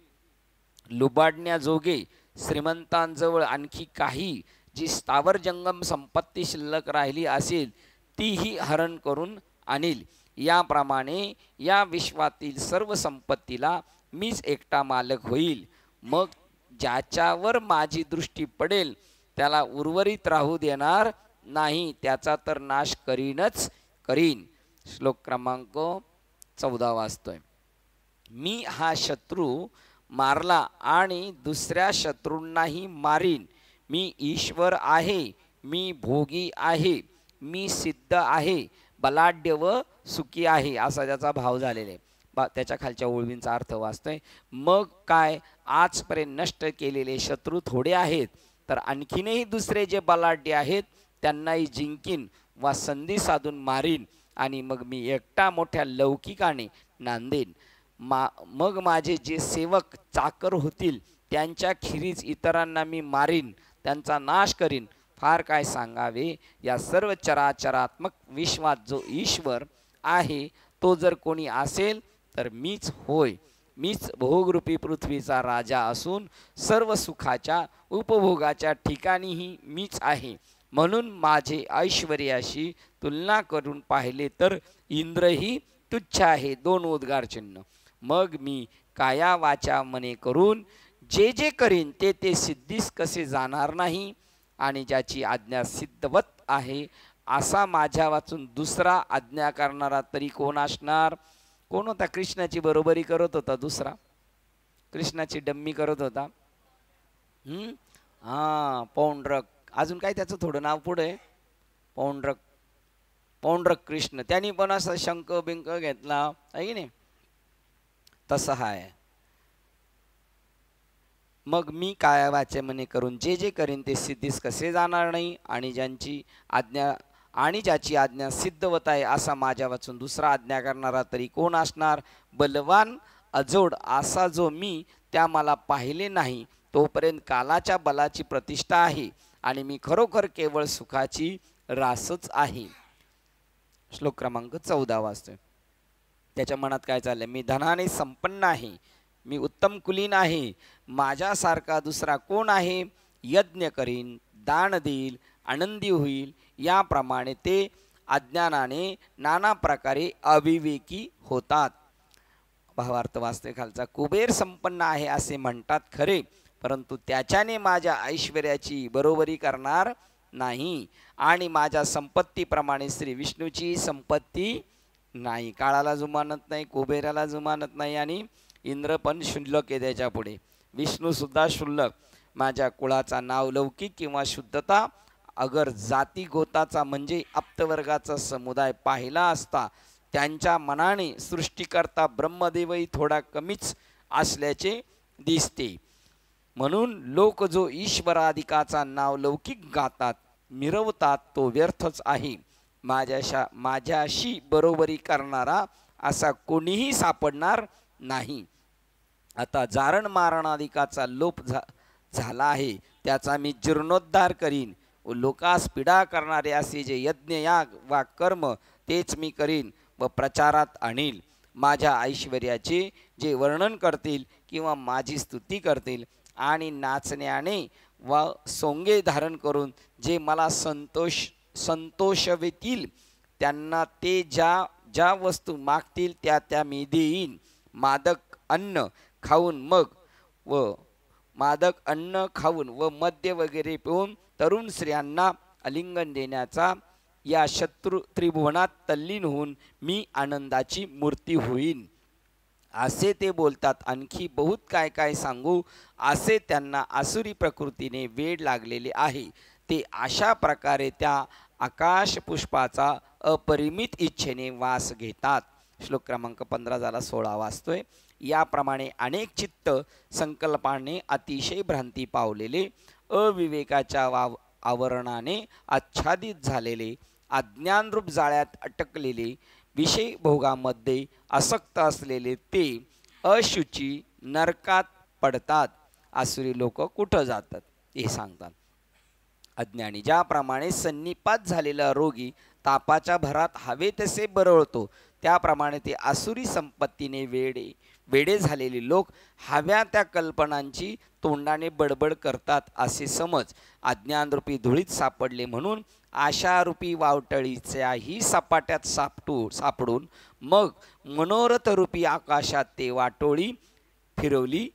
लुबाडण्याजोगे श्रीमंतांजवळ आणखी काही जी स्थावर जंगम संपत्ती शिल्लक राहिली असेल तीही हरण करून आणील. याप्रमाणे या विश्वातील सर्व संपत्तीला मीच एकटा मालक होईल. मग ज्याच्यावर माझी दृष्टी पडेल त्याला उर्वरित राहू देणार नाही, त्याचा तर नाश करीनच करीन. श्लोक क्रमांक 14 वाचतोय. मी हा शत्रू मारला आणि दुसऱ्या शत्रूंनाही मारीन. मी ईश्वर आहे, मी भोगी आहे, मी सिद्ध आहे, बलाढ्य व सुखी आहे, असा त्याचा भाव झालेला आहे. त्याच्या खालच्या ओळींचा अर्थ वाचतोय. मग काय, आजपर्यंत नष्ट केलेले शत्रू थोडे आहेत तर आणखीनही दुसरे जे बलाढ्य आहेत त्यांनाही जिंकीन वा संधी साधून मारीन आणि मग मी एकटा मोठ्या लौकिकाने नांदेन. मग माझे जे सेवक चाकर होतील त्यांच्या खिरीज इतरांना मी मारीन, त्यांचा नाश करीन. फार काय सांगावे, या सर्व चराचरात्मक विश्वात जो ईश्वर आहे तो जर कोणी असेल तर मीच होय. मीच भोगरूपी पृथ्वीचा राजा असून सर्व सुखाच्या उपभोगाच्या ठिकाणीही मीच आहे. म्हणून माझे ऐश्वर्याशी तुलना करून पाहिले तर इंद्रही तुच्छ आहे. 2 उद्गार चिन्ह. मग मी काया वाचा मने करून जे जे करीन ते ते सिद्धीस कसे जाणार नाही, आणि ज्याची आज्ञा सिद्धवत आहे असा माझ्या वाचून दुसरा आज्ञा करणारा तरी कोण असणार? कोण होता? कृष्णाची बरोबरी करत होता दुसरा, कृष्णाची डम्मी करत होता. हां, पौंड्रक. अजून काय त्याचं थोडं नाव पुढे, पौंड्रक कृष्ण. त्यांनी पण असा शंख बिंक घेतला आहे की नाही, तसं आहे. मग मी काय वाचे म्हणे करून जे जे करीन ते सिद्धीस कसे जाणार नाही, आणि ज्याची आज्ञा सिद्धवत आहे असा माझ्या वाचून दुसरा आज्ञा करणारा तरी कोण असणार? बलवान अजोड असा जो मी त्या मला पाहिले नाही तोपर्यंत कालाच्या बलाची प्रतिष्ठा आहे आणि मी खरोखर केवळ सुखाची रासच आहे. श्लोक क्रमांक 14 वाचतोय. त्याच्या मनात काय चाललंय? मी धनाने संपन्न आहे, मी उत्तम कुलीन आहे, माझ्यासारखा दुसरा कोण आहे? यज्ञ करीन, दान देईल, आनंदी होईल. याप्रमाणे ते अज्ञानाने नाना प्रकारे अविवेकी होतात. भावार्थ वाचते खालचा. कुबेर संपन्न आहे असे म्हणतात खरे, परंतु त्याच्याने माझ्या ऐश्वर्याची बरोबरी करणार नाही, आणि माझ्या संपत्तीप्रमाणे श्री विष्णूची संपत्ती नाही. काळाला जुमानत नाही, कुबेराला जुमानत नाही, आणि इंद्र पण शुल्लक आहे त्याच्या पुढे. विष्णूसुद्धा शुल्लक. माझ्या कुळाचा नाव लौकिक किंवा शुद्धता अगर जाती गोताचा म्हणजे आप्तवर्गाचा समुदाय पाहिला असता त्यांच्या मनाने सृष्टीकर्ता ब्रह्मदेवही थोडा कमीच असल्याचे दिसते. म्हणून लोक जो ईश्वराधिकाचा नाव लौकिक गातात मिरवतात तो व्यर्थच आहे. माझ्याशी बरोबरी करणारा असा कोणीही सापडणार नाही. आता जारण मारणाधिकाचा लोप झाला आहे, त्याचा मी जीर्णोद्धार करीन. व लोकास पीडा करणारे असे जे यज्ञ याग वा कर्म तेच मी करीन व प्रचारात आणील. माझ्या ऐश्वर्याचे जे वर्णन करतील किंवा माझी स्तुती करतील आणि नाचण्याने व सोंगे धारण करून जे मला संतोषवेतील त्यांना ते ज्या वस्तू मागतील त्या मी देईन. मादक अन्न खाऊन व मद्य वगैरे पिऊन तरुण स्त्रियांना आलिंगन देण्याचा या शत्रू त्रिभुवनात तल्लीन होऊन मी आनंदाची मूर्ती होईन. असे ते बोलतात. आणखी बहुत काय काय सांगू, असे त्यांना आसुरी प्रकृतीने वेड लागलेले आहे. ते अशा प्रकारे त्या आकाश पुष्पाचा अपरिमित इच्छेने वास घेतात. श्लोक क्रमांक 15 झाला, 16 वाचतोय. याप्रमाणे अनेक चित्त संकल्पाने अतिशय भ्रांती पावलेले अविवेकाच्या आवरणाने आच्छादित झालेले, अज्ञानरूप जाळ्यात अटकलेले, विषय भोगामध्ये आसक्त असलेले ते अशुची नरकात पडतात. आसुरी लोक कुठं जातात हे सांगतात. अज्ञानी ज्याप्रमाणे संनिपात झालेला रोगी तापाच्या भरात हवे तसे बरळतो, त्याप्रमाणे ते आसुरी संपत्तीने वेडे झालेले लोक हव्या त्या कल्पनांची तोंडाने बडबड करतात असे समज. अज्ञानरूपी धुळीत सापडले म्हणून आशारूपी वावटळीच्याही सपाट्यात सापडून मग मनोरथरूपी आकाशात ते वाटोळी फिरवली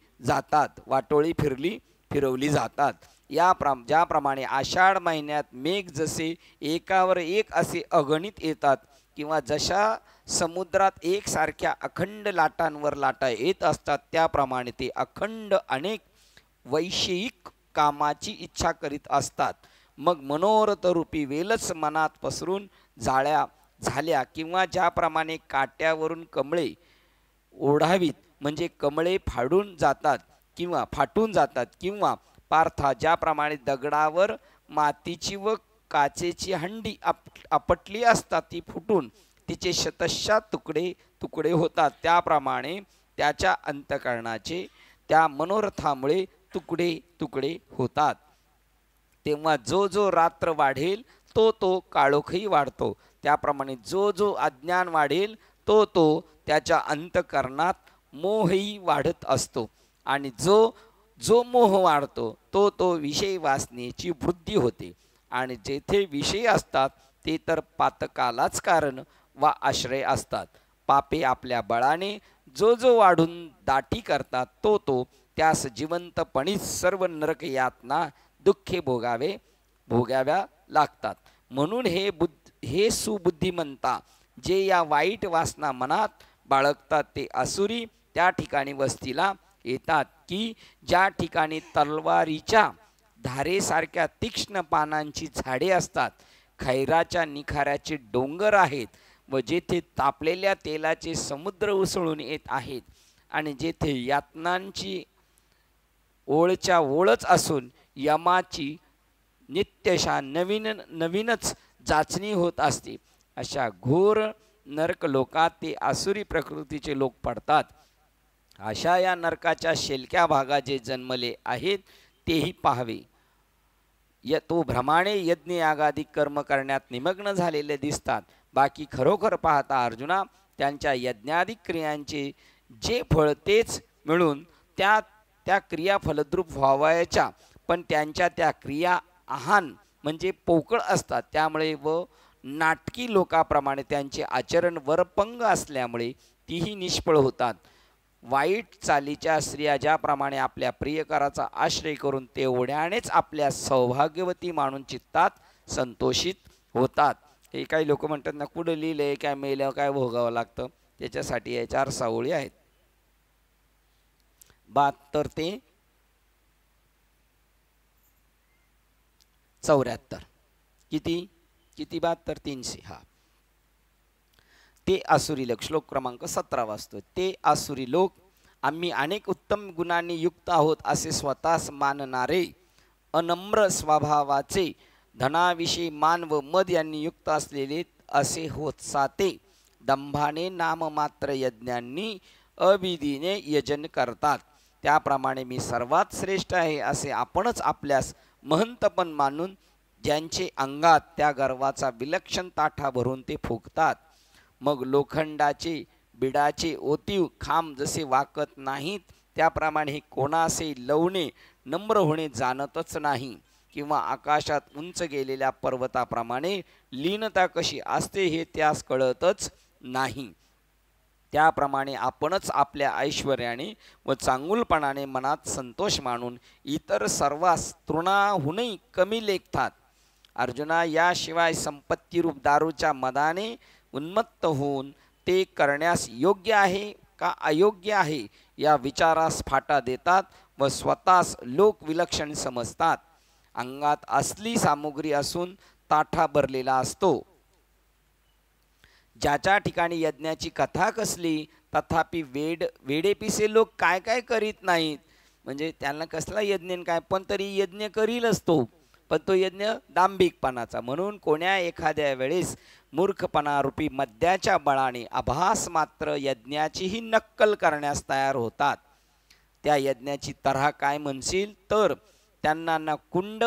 जातात. ज्याप्रमाणे आषाढ महिन्यात मेघ जसे एकावर एक असे अगणित येतात, किंवा जशा समुद्रात एकसारख्या अखंड लाटांवर लाटा येत असतात, त्याप्रमाणे ते अखंड अनेक वैषयिक कामाची इच्छा करीत असतात. मग मनोरथरूपी वेलच मनात पसरून झाल्या, किंवा ज्याप्रमाणे काट्यावरून कमळे ओढावीत म्हणजे कमळे फाटून जातात, किंवा पार्था ज्याप्रमाणे दगडावर मातीची व काचेची हंडी आपटली असतात, ती फुटून तिचे शतशः तुकडे होतात, त्याप्रमाणे त्याच्या अंतःकरणाचे त्या मनोरथामुळे तुकडे होतात. तेव्हा जो रात्र वाढेल तो काळोखही वाढतो, त्याप्रमाणे जो अज्ञान वाढेल तो त्याच्या अंतःकरणात मोहही वाढत असतो, आणि जो मोह वाढतो तो विषय वासनेची वृद्धी होते. आणि जेथे विषय असतात ते तर पातकालाच कारण वा आश्रय असतात. पापे आपल्या बळाने जो वाढून दाटी करतात तो त्यास जिवंतपणीच सर्व नरक यातना दुःखे भोगाव्या लागतात. म्हणून हे सुबुद्धिमंता जे या वाईट वासना मनात बाळगतात ते आसुरी त्या ठिकाणी वस्तीला येतात की ज्या ठिकाणी तलवारीच्या धारेसारख्या तीक्ष्ण पानांची झाडे असतात, खैराच्या निखाऱ्याचे डोंगर आहेत, व जेथे तापलेल्या तेलाचे समुद्र उसळून येत आहेत, आणि जेथे यातनांची ओळच्या ओळच असून यमाची नित्यशा नवीनच जाचणी होत असते, अशा घोर नरक लोकात ते आसुरी प्रकृतीचे लोक पडतात. अशा या नरकाच्या शेलक्या भागात जे जन्मले आहेत तेही पाहावे. तो भ्रमाने यज्ञ यागादी कर्म करण्यात निमग्न झालेले दिसतात. बाकी खरोखर पाहता अर्जुना, त्यांच्या यज्ञाधिक क्रियांचे जे फळ तेच मिळून त्या क्रिया फलद्रूप व्हावयाच्या, पण त्यांच्या त्या क्रिया आहान म्हणजे पोकळ असतात, त्यामुळे व नाटकी लोकाप्रमाणे त्यांचे आचरण वरपंग असल्यामुळे तीही निष्फळ होतात. वाईट चालीच्या स्त्रिया ज्याप्रमाणे आपल्या प्रियकराचा आश्रय करून तेवढ्यानेच आपल्या सौभाग्यवती मानून चित्तात संतोषित होतात. हे काही लोक म्हणतात ना, कुठं लिहिलंय काय, मेलं काय भोगावं लागतं, त्याच्यासाठी या 4 सावळी आहेत. 72 ते 74 किती 72 300. हा, ते आसुरी लोक. श्लोक क्रमांक 17 वाचतो. ते आसुरी लोक आम्ही अनेक उत्तम गुणांनी युक्त आहोत असे स्वतःस मानणारे, अनम्र स्वभावाचे, धनाविषयी मान व मद यांनी युक्त असलेले असे होत साते, दंभाने नाममात्र यज्ञांनी अविधीने यजन करतात. त्याप्रमाणे मी सर्वात श्रेष्ठ आहे असे आपणच आपल्यास महंतपण मानून ज्यांचे अंगात त्या गर्वाचा विलक्षण ताठा भरून ते फुकतात. मग लोखंडाचे बिडाचे ओतीव खांब जसे वाकत नाहीत, त्याप्रमाणे हे कोणासे लवणे नम्र होणे जाणतच नाही, किंवा आकाशात उंच गेलेल्या पर्वताप्रमाणे लीनता कशी असते हे त्यास कळतच नाही. त्याप्रमाणे आपणच आपल्या ऐश्वर्याने व चांगुलपणाने मनात संतोष मानून इतर सर्वांस तृणाहूनही कमी लेखतात. अर्जुना, याशिवाय संपत्तीरूप दारूच्या मदाने उन्मत्त होऊन ते करण्यास योग्य आहे का अयोग्य आहे या विचारास फाटा देतात व स्वतःस लोक विलक्षण समजतात. अंगात असली सामुग्री असून ताठा भरलेला असतो. ज्याच्या ठिकाणी यज्ञाची कथा कसली, तथापि वेडेपिसे लोक काय करीत नाहीत. म्हणजे त्यांना कसला यज्ञ काय, पण तरी यज्ञ करीलच तो, पण तो यज्ञ दांभिकपणाचा. म्हणून कोण्या एखाद्या वेळेस मूर्खपणा रूपी मद्याच्या बळाने आभास मात्र यज्ञाचीही नक्कल करण्यास तयार होतात. त्या यज्ञाची तऱ्हा काय म्हणशील तर त्यांना ना कुंड,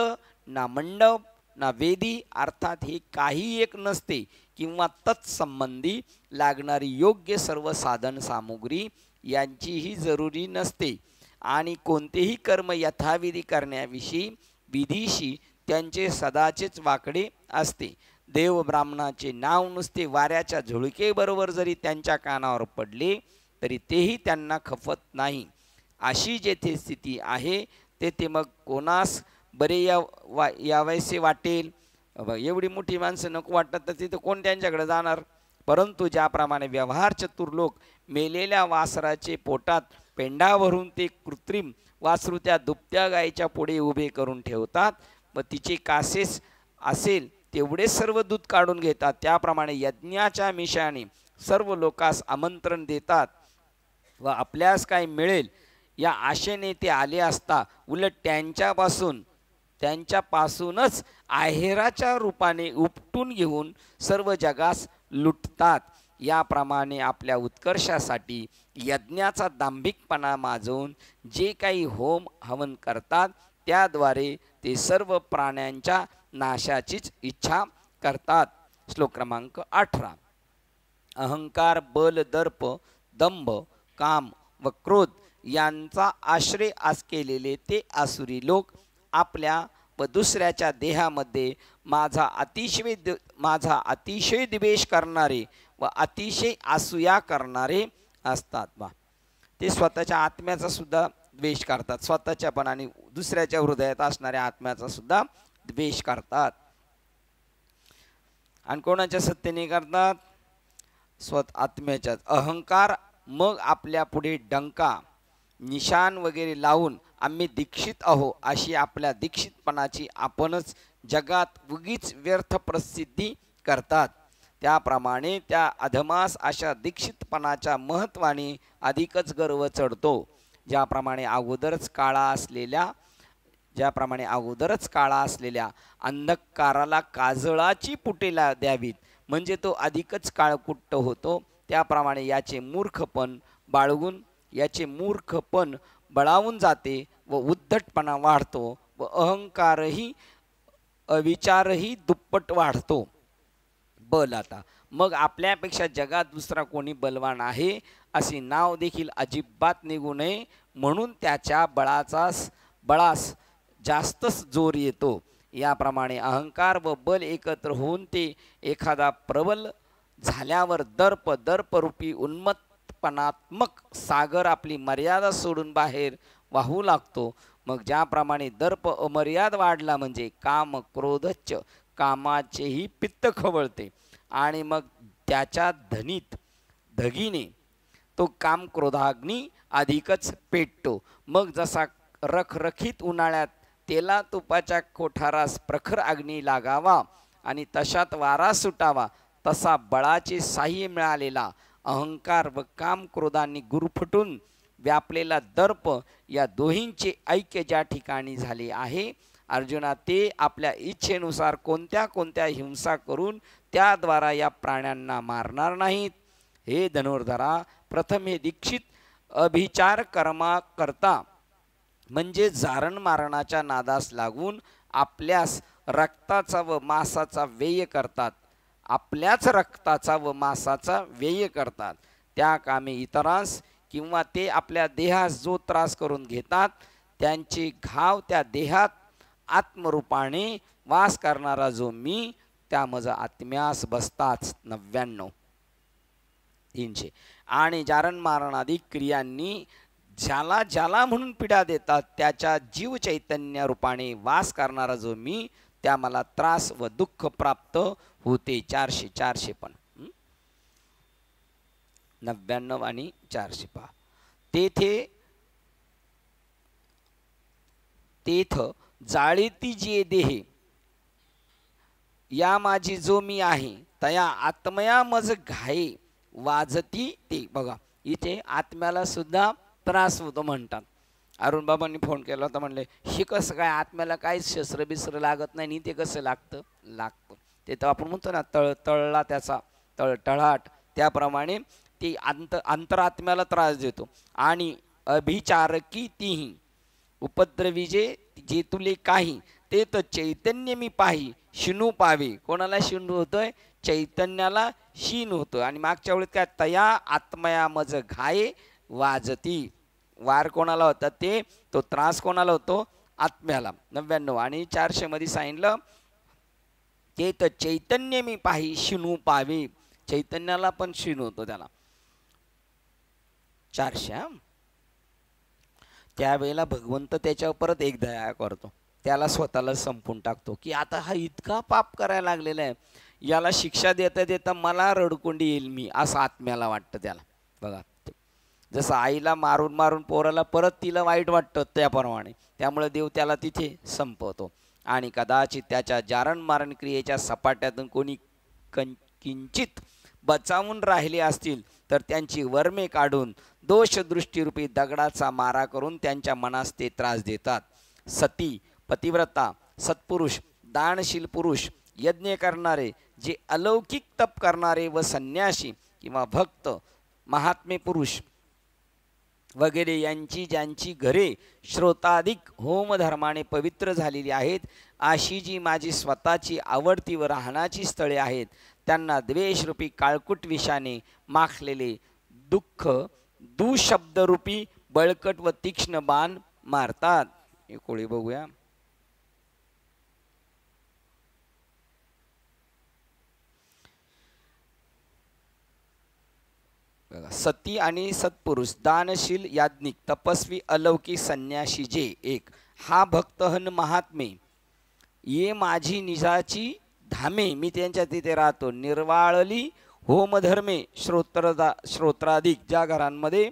ना मंडप, ना वेदी अर्थात हे काही एक नसते, किंवा तत्संबंधी लागणारी योग्य सर्व साधन सामुग्री यांचीही जरुरी नसते. आणि कोणतेही कर्म यथाविधी करण्याविषयी विधीशी त्यांचे सदाचेच वाकडे असते. देव ब्राह्मणाचे नाव नुसते वाऱ्याच्या झुळकेबरोबर जरी त्यांच्या कानावर पडले तरी तेही त्यांना खपत नाही. अशी जेथे स्थिती आहे तेथे मग कोणास बरे यावयासे वाटेल. एवढी मोठी माणसं नको वाटतात तर तिथं कोण त्यांच्याकडे जाणार. परंतु ज्याप्रमाणे व्यवहार चतुर लोक मेलेल्या वासराचे पोटात पेंडा भरून ते कृत्रिम वासरू त्या दुभत्या गायीच्या पुढे उभे करून ठेवतात व तिचे कासेस असेल तेवढे सर्व दूध काढून घेतात, त्याप्रमाणे यज्ञाच्या मिशाने सर्व लोकांस आमंत्रण देतात व आपल्यास काय मिळेल या आशेने ते आले असता उलट त्यांच्यापासूनच आहेराच्या रूपाने उपटून घेऊन सर्व जगास लुटतात. याप्रमाणे आपल्या उत्कर्षासाठी यज्ञाचा दांभिकपणा माजवून जे काही होम हवन करतात त्याद्वारे ते सर्व प्राण्यांच्या नाशाचीच इच्छा करतात. श्लोक क्रमांक 18. अहंकार, बल, दर्प, दंभ, काम व क्रोध यांचा आश्रय केलेले ते आसुरी लोक आपल्या व दुसऱ्याच्या देहामध्ये माझा अतिशय द्वेष करणारे व अतिशय असूया करणारे असतात. बा ते स्वतःच्या आत्म्याचा सुद्धा द्वेष करतात, स्वतःच्या पण आणि दुसऱ्याच्या हृदयात असणाऱ्या आत्म्याचा सुद्धा द्वेष करतात. आणि कोणाच्या सत्तेने करतात? आत्म्याच्याच. अहंकार मग आपल्या पुढे डंका निशान वगैरे लावून आम्ही दीक्षित आहो अशी आपल्या दीक्षितपणाची आपणच जगात उगीच व्यर्थ प्रसिद्धी करतात. त्याप्रमाणे त्या अधमास अशा दीक्षितपणाच्या महत्त्वाने अधिकच गर्व चढतो. ज्याप्रमाणे अगोदरच काळा असलेल्या अंधकाराला काजळाची पुटेला द्यावीत म्हणजे तो अधिकच काळकुट्ट होतो, त्याप्रमाणे याचे मूर्खपण बळावून जाते व उद्धटपणा वाढतो व अहंकारही अविचारही दुप्पट वाढतो. बल आता मग आपल्यापेक्षा जगात दुसरा कोणी बलवान आहे असे नाव देखील अजिबात निघू नये म्हणून त्याच्या बळास जास्तच जोर येतो. याप्रमाणे अहंकार व बल एकत्र होऊन ते एखादा प्रबल झाल्यावर दर्परूपी उन्मत्तपणात्मक सागर आपली मर्यादा सोडून बाहेर वाहू लागतो. मग ज्याप्रमाणे दर्प अमर्याद वाढला म्हणजे काम क्रोधच्च कामाचेही पित्त खवळते आणि मग त्याच्या धगीने तो काम क्रोधाग्नी अधिकच पेटतो. मग जसा रखरखीत उन्हाळ्यात तेला तुपाच्या कोठारास प्रखर अग्नी लागावा आणि तशात वारा सुटावा तसा बळाचे साह्य मिळालेला अहंकार व काम क्रोधांनी गुरफटून व्यापलेला दर्प या दोहींचे ऐक्य ज्या ठिकाणी झाले आहे अर्जुना ते आपल्या इच्छेनुसार कोणत्या हिंसा करून त्याद्वारा या प्राण्यांना मारणार नाहीत. हे धनुर्धरा, प्रथम हे दीक्षित अभिचार कर्मा करता म्हणजे जारण मारणाच्या नादास लागून आपल्याच रक्ताचा व मांसाचा व्यय करतात. त्या कामे इतरांस किंवा ते आपल्या देहास जो त्रास करून घेतात त्यांचे घाव त्या देहात आत्मरूपाने वास करणारा जो मी त्या माझा आत्म्यास बसताच. 99. 300. आणि जारण मारणादी क्रियांनी ज्याला म्हणून पीडा देतात त्याच्या जीव चैतन्य रूपाने वास करणारा जो मी त्या मला त्रास व दुःख प्राप्त होते. 400 पण 99 आणि 400 पहा. तेथ जाळीती जे देहे या माझी जो मी आहे तया आत्मया मज घाये वाजती ते. बघा इथे आत्म्याला सुद्धा त्रास होतो म्हणतात. अरुण बाबांनी फोन केला होता, म्हणले हे कसं काय आत्म्याला काय शस्त्र बिस्त्र लागत नाही नी ते कसं लागतं. ते तर आपण म्हणतो ना तळला त्याचा तळतळाट, त्याप्रमाणे ती अंतरात्म्याला त्रास देतो. आणि अभिचारकी तीही उपद्रवीजे जे तुले काही ते तर चैतन्य मी पाही शिनू पावे. कोणाला शिनू होतोय? चैतन्याला शीन होतोय. आणि मागच्या वेळेत काय, तया आत्मया मज घाये वाजती. वार कोणाला होता? तो त्रास कोणाला होतो? आत्म्याला. 99 आणि 400 मध्ये सांगितलं ते तर चैतन्य मी पाही शिनू पावे. चैतन्याला पण शिन होतो त्याला. 400. त्यावेळेला भगवंत त्याच्यावर परत एक दया करतो, त्याला स्वतःला संपून टाकतो की आता हा इतका पाप करायला लागलेला आहे, याला शिक्षा देता देता मला रडकुंडी येईल मी, असं आत्म्याला वाटतं त्याला. बघा, जसं आईला मारून मारून पोराला परत तिला वाईट वाटतं त्याप्रमाणे, त्यामुळे देव त्याला तिथे संपवतो. आणि कदाचित त्याच्या जारण मारण क्रियेच्या सपाट्यातून कोणी किंचित बचावून राहिले असतील तर त्यांची वर्मे काढून दोषदृष्टीरूपी दगडाचा मारा करून त्यांच्या मनास ते त्रास देतात. सती, पतिव्रता, सत्पुरुष, दानशील पुरुष, यज्ञ करणारे, जे अलौकिक तप करणारे व संन्यासी किंवा भक्त, महात्मे पुरुष वगैरे यांची ज्यांची घरे श्रोताधिक होमधर्माने पवित्र झालेली आहेत, अशी जी माझी स्वतःची आवडती व राहण्याची स्थळे आहेत, त्यांना द्वेषरूपी काळकुट विषाने माखलेले दुःख दुशब्दरूपी बळकट व तीक्ष्ण बाण मारतात. हे कोळी बघूया. सती आणि सत्पुरुष, दानशील, याज्ञिक, तपस्वी, अलौकिक, संन्यासी जे एक, हा भक्तहन महात्मे, ये माझी निजाची धामे, मी त्यांच्या तिथे राहतो. निर्वाळली होमधर्मे श्रोत्राधिक, ज्या घरांमध्ये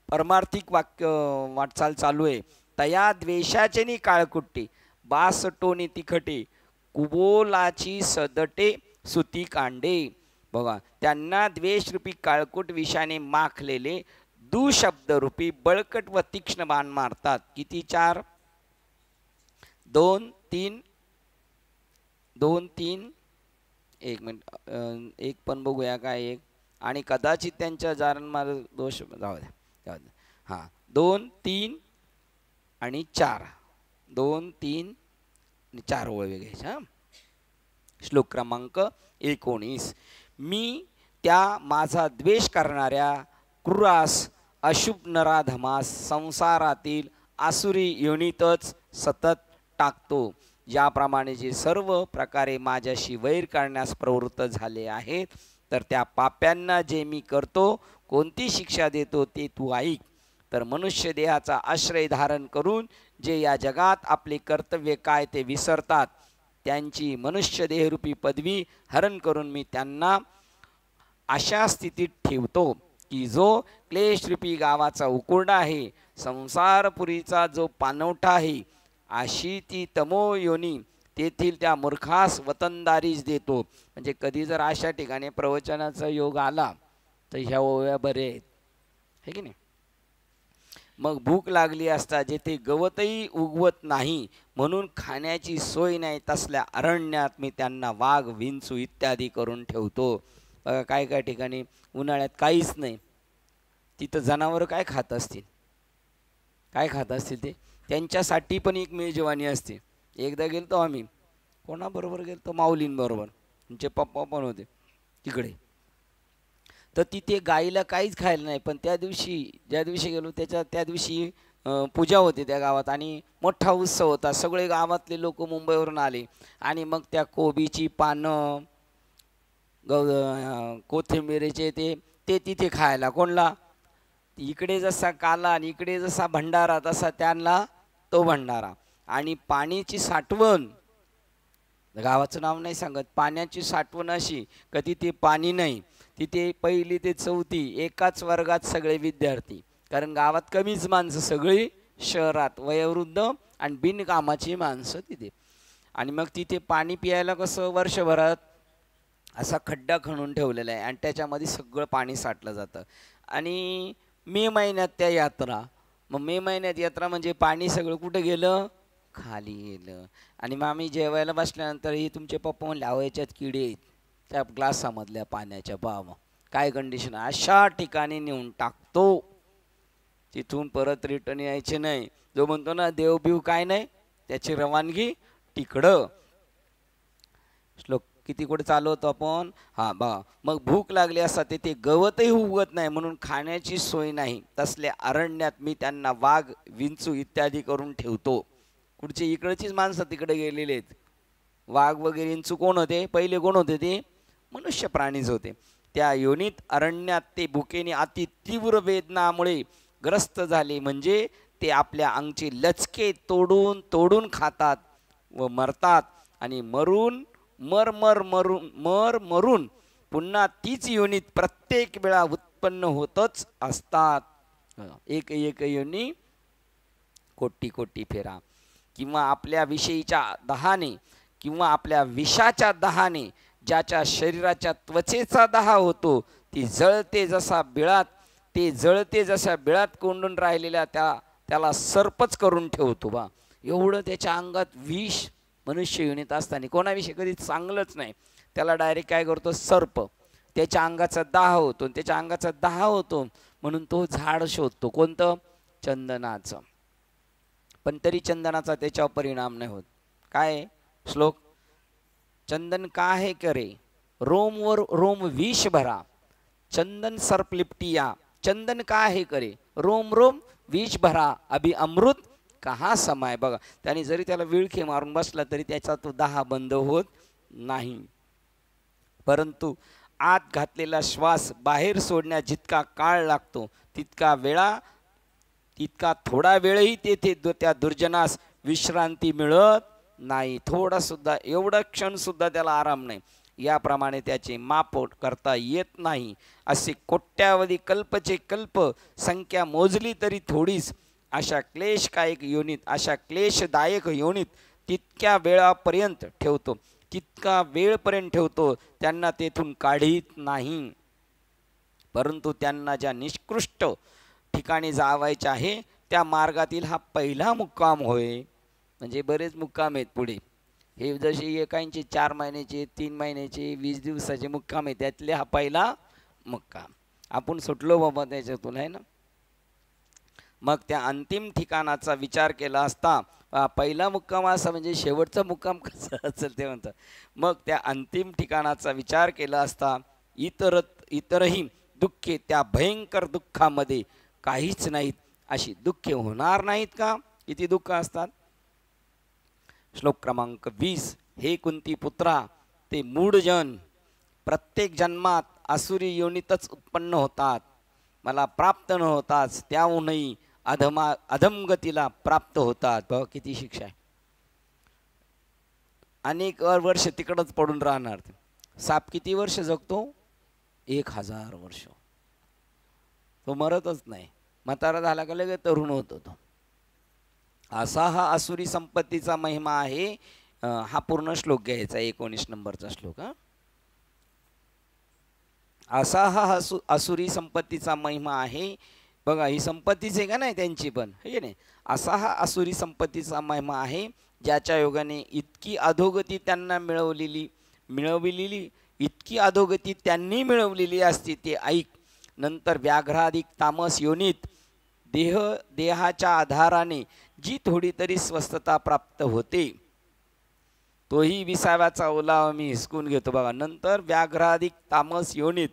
परमार्थिक वाटचाल चालू आहे, तया द्वेषाचे नि काळकुट्टे, बासटोनी तिखटे, कुबोलाची सदटे सुती कांडे. बघा, त्यांना द्वेषरूपी काळकुट विषाने माखलेले दुशब्दरूपी बळकट व तीक्ष्ण बाण मारतात. किती? 4, 2, 3, 2, 3, 1 मिनिट, एक पण बघूया काय एक. आणि कदाचित त्यांच्या जारणमार दोष जाऊ द्या. हां, 2, 3 आणि 4, 2, 3 आणि 4 ओळ घ्यायच्या. श्लोक क्रमांक 19. मी त्या माझा द्वेष करणाऱ्या क्रूरास, अशुभ नराधमास संसारातील आसुरी योनीतच सतत टाकतो. ज्याप्रमाणे जे सर्व प्रकारे माझ्याशी वैर करण्यास प्रवृत्त झाले आहेत, तर त्या पाप्यांना जे मी करतो, कोणती शिक्षा देतो ते तू ऐक. तर मनुष्य देहाचा आश्रय धारण करून जे या जगात आपले कर्तव्य काय ते विसरतात, त्यांची मनुष्य देहरूपी पदवी हरण करून मी त्यांना अशा स्थितीत ठेवतो की जो क्लेशरूपी गावाचा उकुरडा आहे, संसारपुरीचा जो पानवठा आहे, अशी ती तमो योनी तेथील त्या मूर्खास वतनदारीच देतो. म्हणजे कधी जर अशा ठिकाणी प्रवचनाचा योग आला तर ह्या ओव्या बरे आहेत, है की नाही. मग भूक लागली असता जेथे गवतही उगवत नाही, म्हणून खाण्याची सोय नाही, तसल्या अरण्यात मी त्यांना वाघ, विंचू इत्यादी करून ठेवतो. बघा, काय काय ठिकाणी उन्हाळ्यात काहीच नाही, तिथं जनावरं काय खात असतील, काय खात असतील ते, त्यांच्यासाठी पण एक मेजवानी असते. एकदा गेलतो आम्ही, कोणाबरोबर गेलतो? माऊलींबरोबर, तुमचे पप्पा पण होते तिकडे. तर तिथे गाईला काहीच खायला नाही, पण त्या दिवशी ज्या दिवशी गेलो त्या दिवशी पूजा होती त्या गावात आणि मोठा उत्सव होता. सगळे गावातले लोक मुंबईवरून आले आणि मग त्या कोबीची पानं, कोथिंबिरीचे ते तिथे खायला. कोणला? इकडे जसा काला आणि इकडे जसा भंडारा, तसा त्यांना तो भंडारा. आणि पाण्याची साठवण, गावाचं नाव नाही सांगत, पाण्याची साठवण अशी कधी ते पाणी नाही. तिथे 1ली ते 4थी एकाच वर्गात सगळे विद्यार्थी, कारण गावात कमीच माणसं, सगळी शहरात वयोवृद्ध आणि बिनकामाची माणसं तिथे. आणि मग तिथे पाणी प्यायला कसं वर्षभरात असा खड्डा खणून ठेवलेला आहे आणि त्याच्यामध्ये सगळं पाणी साठलं जातं. आणि मे महिन्यात त्या यात्रा, मग मे महिन्यात यात्रा म्हणजे पाणी सगळं कुठं गेलं, खाली गेलं. आणि मग आम्ही जेवायला बसल्यानंतर ही तुमचे पप्पा म्हणले अहो याच्यात किडे आहेत त्या ग्लासामधल्या पाण्याच्या. मग काय कंडिशन, अशा ठिकाणी नेऊन टाकतो तिथून परत रिटर्न यायचे नाही. जो म्हणतो ना देवबिव काय नाही त्याची रवानगी तिकडं. श्लोक किती कुठे चालवतो आपण. हा बा मग भूक लागली असता तिथे गवतही उगवत नाही म्हणून खाण्याची सोय नाही, तसल्या अरण्यात मी त्यांना वाघ विंचू इत्यादी करून ठेवतो. कुठचे इकडचीच माणसं तिकडे गेलेले आहेत. वाघ वगैरे विंचू कोण होते, पहिले कोण होते ते मनुष्य प्राणीच होते. त्या योनीत अरण्यात ते भुकेने अति तीव्र वेदनामुळे ग्रस्त झाले, म्हणजे ते आपल्या अंगचे लचके तोडून तोडून खातात व मरतात आणि मरून मरून पुन्हा तीच योनीत प्रत्येक वेळा उत्पन्न होतच असतात. एक एक योनी कोटी कोटी फेरा. किंवा आपल्या विषयीच्या दहाने किंवा आपल्या विषाच्या दहाने ज्याच्या शरीराच्या त्वचेचा दहा होतो ती जळते जसा बिळात, ते जळते जशा बिळात कोंडून राहिलेल्या त्याला सर्पच करून ठेवतो. बा एवढं त्याच्या अंगात विष मनुष्य योनीत असताना कोणाविषयी कधी चांगलंच नाही, त्याला डायरेक्ट काय करतो सर्प. त्याच्या अंगाचा दाह होतो, त्याच्या अंगाचा दाह होतो म्हणून तो झाड शोधतो कोणतं, चंदनाचं. पण तरी चंदनाचा त्याच्यावर परिणाम नाही होत. काय श्लोक, चंदन का है करे रोमवर रोम विष भरा, चंदन सर्प लिपटिया. चंदन का है करे रोम रोम विष भरा, अभि अमृत कहा समाय. बघा त्याने जरी त्याला विळखे मारून बसला तरी त्याचा तो दाह बंद होत नाही. परंतु आत घातलेला श्वास बाहेर सोडण्यास जितका काळ लागतो तितका थोडा वेळही तेथे त्या दुर्जनास विश्रांती मिळत नाही. थोडा सुद्धा एवढा क्षण सुद्धा त्याला आराम नाही. याप्रमाणे त्याचे माप करता येत नाही. असे कोट्यावधी कल्पचे कल्प संख्या मोजली तरी थोडीच. अशा क्लेशदायक योनीत तितक्या वेळापर्यंत ठेवतो, तितका वेळपर्यंत ठेवतो त्यांना तेथून काढीत नाही. परंतु त्यांना ज्या निष्कृष्ट ठिकाणी जावायचे आहे त्या मार्गातील हा पहिला मुक्काम होय. म्हणजे बरेच मुक्काम आहेत पुढे. हे जसे एकांचे 4 महिन्याचे 3 महिन्याचे 20 दिवसाचे मुक्काम आहे, त्यातले हा पहिला मुक्काम. आपण सुटलो बाबा त्याच्यातून आहे ना. मग त्या अंतिम ठिकाणाचा विचार केला असता पहिला मुक्काम असा म्हणजे शेवटचा मुक्काम कसा असेल ते म्हणतात. मग त्या अंतिम ठिकाणाचा विचार केला असता इतरही दुःखे त्या भयंकर दुःखामध्ये काहीच नाहीत. अशी दुःखे होणार नाहीत का. किती दुःख असतात. श्लोक क्रमांक 20. हे कुंती पुत्रा, ते मूढजन प्रत्येक जन्मात आसुरी योनीतच उत्पन्न होतात, मला प्राप्त न होताच त्याहूनही अधमगतीला प्राप्त होतात. बघ किती शिक्षा आहे. अनेक वर्ष तिकडच पडून राहणार. साप किती वर्ष जगतो, 1000 वर्ष. तो मरतच नाही. म्हातारा झाला का लगेच तरुण होतो तो. असा हा आसुरी संपत्तीचा महिमा आहे. हा पूर्ण श्लोक घ्यायचा 19 नंबरचा श्लोक. असा हा आसुरी संपत्तीचा महिमा आहे. बघा ही संपत्तीच आहे का नाही त्यांची पण, हे नाही. असा हा आसुरी संपत्तीचा महिमा आहे ज्याच्या योगाने इतकी अधोगती त्यांना मिळवलेली इतकी अधोगती त्यांनी मिळवलेली असती ते ऐक. नंतर व्याघ्राधिक तामस योनीत देहाच्या आधाराने जी थोडी तरी स्वस्थता प्राप्त होते तोही विसाव्याचा ओलावा मी हिसकून घेतो. बघा नंतर व्याघ्राधिक तामस योनीत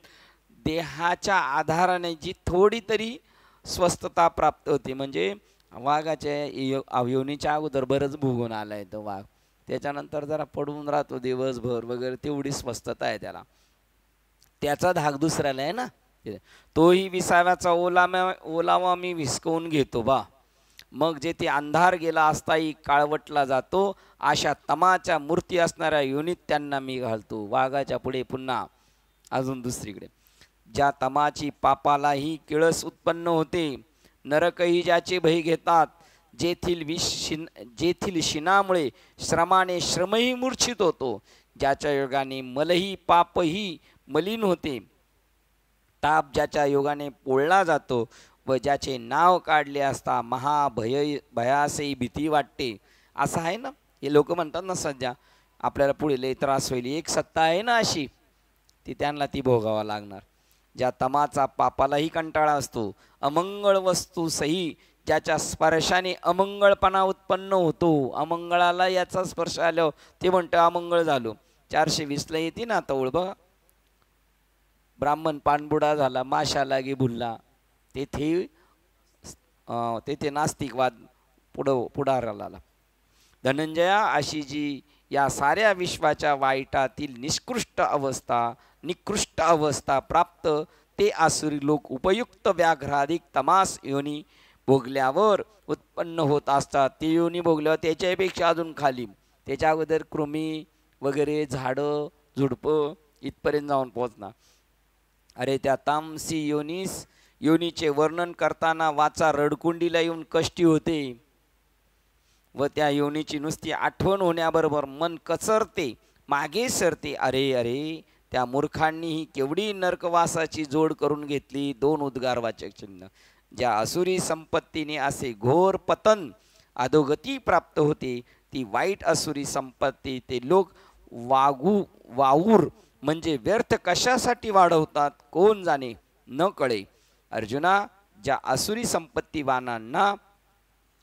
देहाच्या आधाराने जी थोडी तरी स्वस्थता प्राप्त होते, म्हणजे वाघाच्या योनीच्या अगोदर बरंच भोगून आलाय तो वाघ, त्याच्यानंतर जरा पडून राहतो दिवसभर वगैरे, तेवढी स्वस्थता आहे त्याला. त्याचा धाक दुसऱ्याला आहे ना. तोही विसाव्याचा ओलावा मी विस्कवून घेतो बा. मग जेथे अंधार गेला असताही काळवटला जातो अशा तमाच्या मूर्ती असणाऱ्या योनीत त्यांना मी घालतो. वाघाच्या पुढे पुन्हा अजून दुसरीकडे ज्या तमाची पापालाही किळस उत्पन्न होते, नरकही ज्याचे भय घेतात, जेथील शिनामुळे श्रमाने श्रमही मूर्छित होतो, ज्याच्या योगाने मलही पापही मलिन होते, ताप ज्याच्या योगाने पोळला जातो व ज्याचे नाव काढले असता भयासही भीती वाटते. असं आहे ना, हे लोक म्हणतात ना सध्या आपल्याला पुढे लय त्रास होईल. एक सत्ता आहे ना अशी, ती त्यांना ती भोगावा लागणार. ज्या तमाचा पापालाही कंटाळा असतो, अमंगळ वस्तू सही ज्याच्या स्पर्शाने अमंगळपणा उत्पन्न होतो. अमंगळाला याचा स्पर्श आलो ते म्हणतं अमंगळ झालो. 420ला येते ना तवळ बघा, ब्राह्मण पाणबुडा झाला, माशा लागे भुलला. तेथे नास्तिकवाद पुढाराला. धनंजया अशी जी या साऱ्या विश्वाच्या वाईटातील निकृष्ट अवस्था प्राप्त ते आसुरी लोक उपयुक्त व्याघ्राधिक तमास योनी भोगल्यावर उत्पन्न होत असतात. ते योनी भोगल्यावर त्याच्यापेक्षा अजून खाली, त्याच्या अगोदर कृमी वगैरे झाडं झुडपं इथपर्यंत जाऊन पोहोचणार. अरे त्या तामसी योनीचे वर्णन करताना वाचा रडकुंडीला येऊन कष्टी होते व त्या योनीची नुसती आठवण होण्याबरोबर मन कचरते, मागे सरते. अरे अरे त्या मूर्खांनीही केवढी नरकवासाची जोड करून घेतली. 2 उद्गारवाचक चिन्ह. ज्या असुरी संपत्तीने असे घोर पतन अधोगती प्राप्त होते, ती वाईट असुरी संपत्ती ते लोक वाऊर म्हणजे व्यर्थ कशासाठी वाढवतात कोण जाणे न कळे. अर्जुना, ज्या असुरी संपत्तीवानांना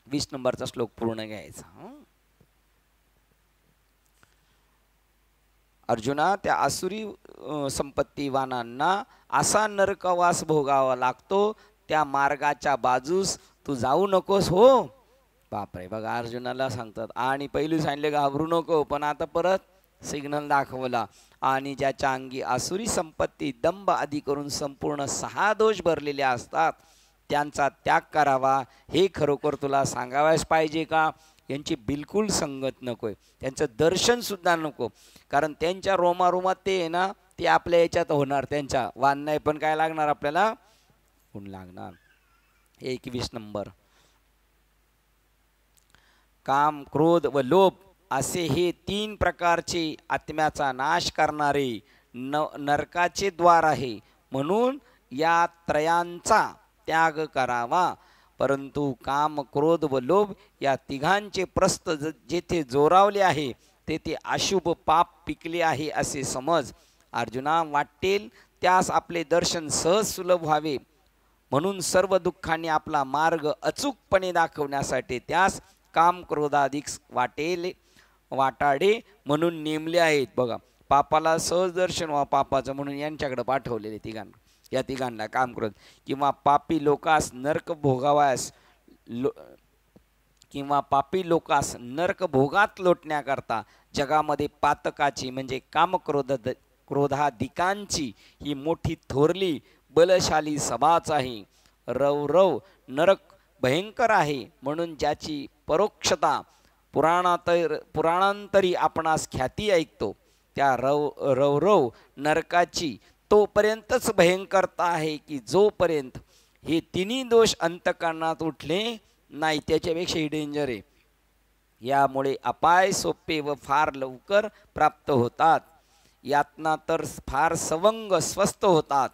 20 नंबरचा श्लोक पूर्ण घ्यायचा. अर्जुना, त्या आसुरी संपत्तीवानांना असा नरकवास भोगावा लागतो, त्या मार्गाच्या बाजूस तू जाऊ नकोस. हो बापरे, बघा अर्जुनाला सांगतात. आणि पहिली सांगितले घाबरू नको, पण आता परत सिग्नल दाखवला. आणि ज्याच्या अंगी आसुरी संपत्ती दंभ आदी करून संपूर्ण 6 दोष भरलेले असतात, त्यांचा त्याग करावा. हे खरोखर तुला सांगावयास पाहिजे का? यांची बिलकुल संगत नकोय, त्यांचं दर्शनसुद्धा नको. कारण त्यांच्या रोमारोमात ते आहे ना, ते आपल्या याच्यात होणार. त्यांच्या वान पण काय लागणार आपल्याला, गुण लागणार. 21 नंबर. काम, क्रोध व लोभ असे हे 3 प्रकारचे आत्म्याचा नाश करणारे नरकाचे द्वार आहे. म्हणून या त्रयांचा त्याग करावा. परंतु काम, क्रोध व लोभ या तिघांचे प्रस्थ जेथे जोरावले आहे, तेथे अशुभ पाप पिकले आहे असे समज. अर्जुना, वाटेल त्यास आपले दर्शन सहज सुलभ व्हावे म्हणून सर्व दुःखांनी आपला मार्ग अचूकपणे दाखवण्यासाठी त्यास काम, क्रोधाधिक वाटाडे म्हणून नेमले आहेत. बघा, पापाला सहज दर्शन व्हा पापाचं म्हणून यांच्याकडे पाठवलेले तिघांना. या तिघांना काम, क्रोध किंवा पापी लोकास नरक भोगात लोटण्याकरता जगामध्ये पातकाची म्हणजे काम, क्रोधाधिकांची ही मोठी थोरली बलशाली सभाच आहे. रव नरक भयंकर आहे म्हणून ज्याची परोक्षता पुराणांतरी आपणास ख्याती ऐकतो, त्या रव नरकाची तोपर्यंतच भयंकरता आहे की जोपर्यंत हे 3 दोष अंतःकरणात उठले नाही, त्याच्यापेक्षाही डेंजर आहे. यामुळे अपाय सोपे व फार लवकर प्राप्त होतात. यातना तर फार सवंग स्वस्त होतात.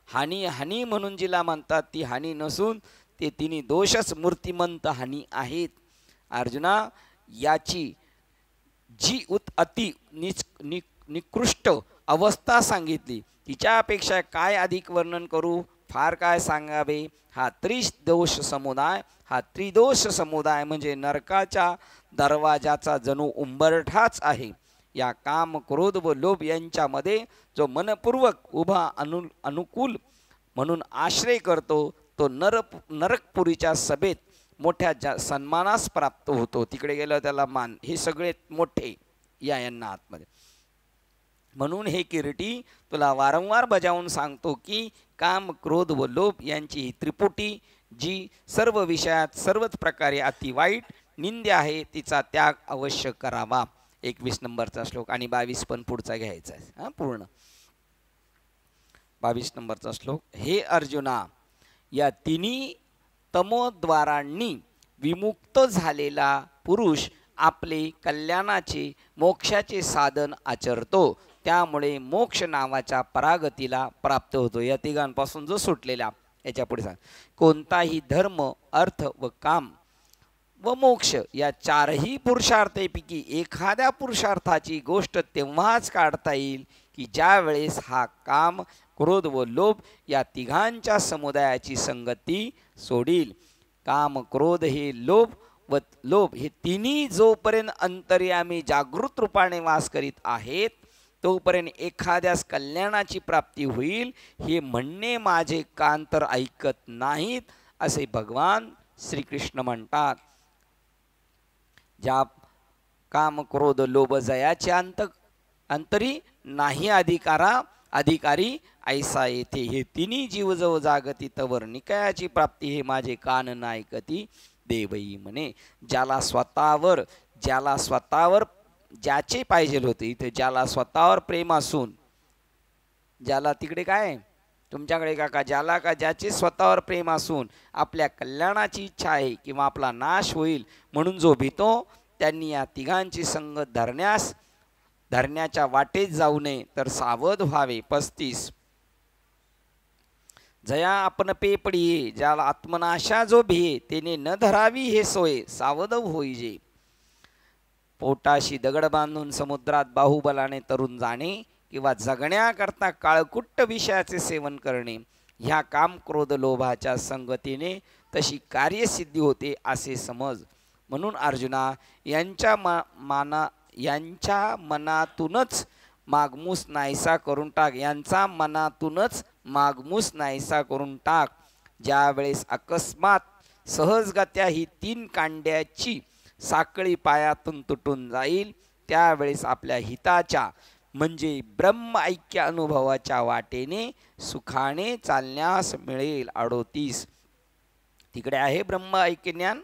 हानी म्हणून जिला म्हणतात ती हानी नसून ते 3 दोषच मूर्तिमंत हानी आहेत. अर्जुना, याची जी अति निकृष्ट अवस्था सांगितली, तिच्यापेक्षा काय अधिक वर्णन करू, फार काय सांगावे. हा त्रिदोष समुदाय म्हणजे नरकाच्या दरवाजाचा जणू उंबरठाच आहे. या काम, क्रोध व लोभ यांच्यामध्ये जो मनपूर्वक उभा अनुकूल म्हणून आश्रय करतो, तो नरकपुरीच्या सभेत मोठ्या सन्मानास प्राप्त होतो. तिकडे गेल्यावर त्याला मान. हे सगळे मोठे यांना आतमध्ये. म्हणून हे किरीटी तुला वारंवार बजावून सांगतो की काम, क्रोध व लोभ यांची ही त्रिपुटी जी सर्व विषयात सर्वच प्रकारे अति वाईट निंद्य आहे, तिचा त्याग अवश्य करावा. 21 नंबरचा श्लोक आणि 22 पण पुढचा घ्यायचा आहे पूर्ण. 22 नंबरचा श्लोक. हे अर्जुना, या 3 तमोद्वारांनी विमुक्त झालेला पुरुष आपले कल्याणाचे मोक्षाचे साधन आचरतो, त्यामुळे मोक्ष नावाच्या परागतीला प्राप्त होतो. या तिघांपासून जो सुटलेला याच्या पुढे सांग, कोणताही धर्म, अर्थ व काम व मोक्ष या चारही पुरुषार्थापैकी एखाद्या पुरुषार्थाची गोष्ट तेव्हाच काढता येईल की ज्या वेळेस हा काम, क्रोध व लोभ या तिघांच्या समुदायाची संगती सोडील. काम, क्रोध हे लोभ हे तिन्ही जोपर्यंत अंतर्यामी जागृत रूपाने वास करीत आहेत तोपर्यंत एखाद्यास कल्याणाची प्राप्ती होईल हे म्हणणे माझे कान तर ऐकत नाहीत असे भगवान श्रीकृष्ण म्हणतात. ज्या काम, क्रोध, लोभ जयाचे अंतरी नाही अधिकारी ऐसा येथे हे तिन्ही जीव जव जागती तवर निकायाची प्राप्ती हे माझे कान नायकती देवई म्हणे. ज्याला स्वतःवर ज्याचे पाहिजे होते इथे ज्याला स्वतःवर प्रेम असून, ज्याला तिकडे काय तुमच्याकडे काका, ज्याला का ज्याचे स्वतःवर प्रेम असून आपल्या कल्याणाची इच्छा आहे किंवा आपला नाश होईल म्हणून जो भीतो त्यांनी या तिघांची संगत धरण्याच्या वाटेत जाऊ नये तर सावध व्हावे. 35 जया आपण पेपडी ज्याला आत्मनाशा जो भिये तेने न धरावी हे सोय सावध होईजे. पोटाशी दगड बांधून समुद्रात बाहुबलाने तरुण जाणे किंवा जगण्याकरता काळकुट्ट विषयाचे सेवन करणे ह्या काम, क्रोध, लोभाच्या संगतीने तशी कार्यसिद्धी होते असे समज. म्हणून अर्जुना यांच्या मनातूनच मागमूस नाहीसा करून टाक. यांचा मनातूनच मागमूस नाहीसा करून टाक. ज्यावेळेस अकस्मात सहजगत्या ही 3 कांड्याची साखळी पायातून तुटून जाईल त्यावेळेस आपल्या हिताच्या म्हणजे ब्रह्म ऐक्य अनुभवाच्या वाटेने सुखाने चालण्यास मिळेल. 38 तिकडे आहे ब्रह्म ऐक्य ज्ञान.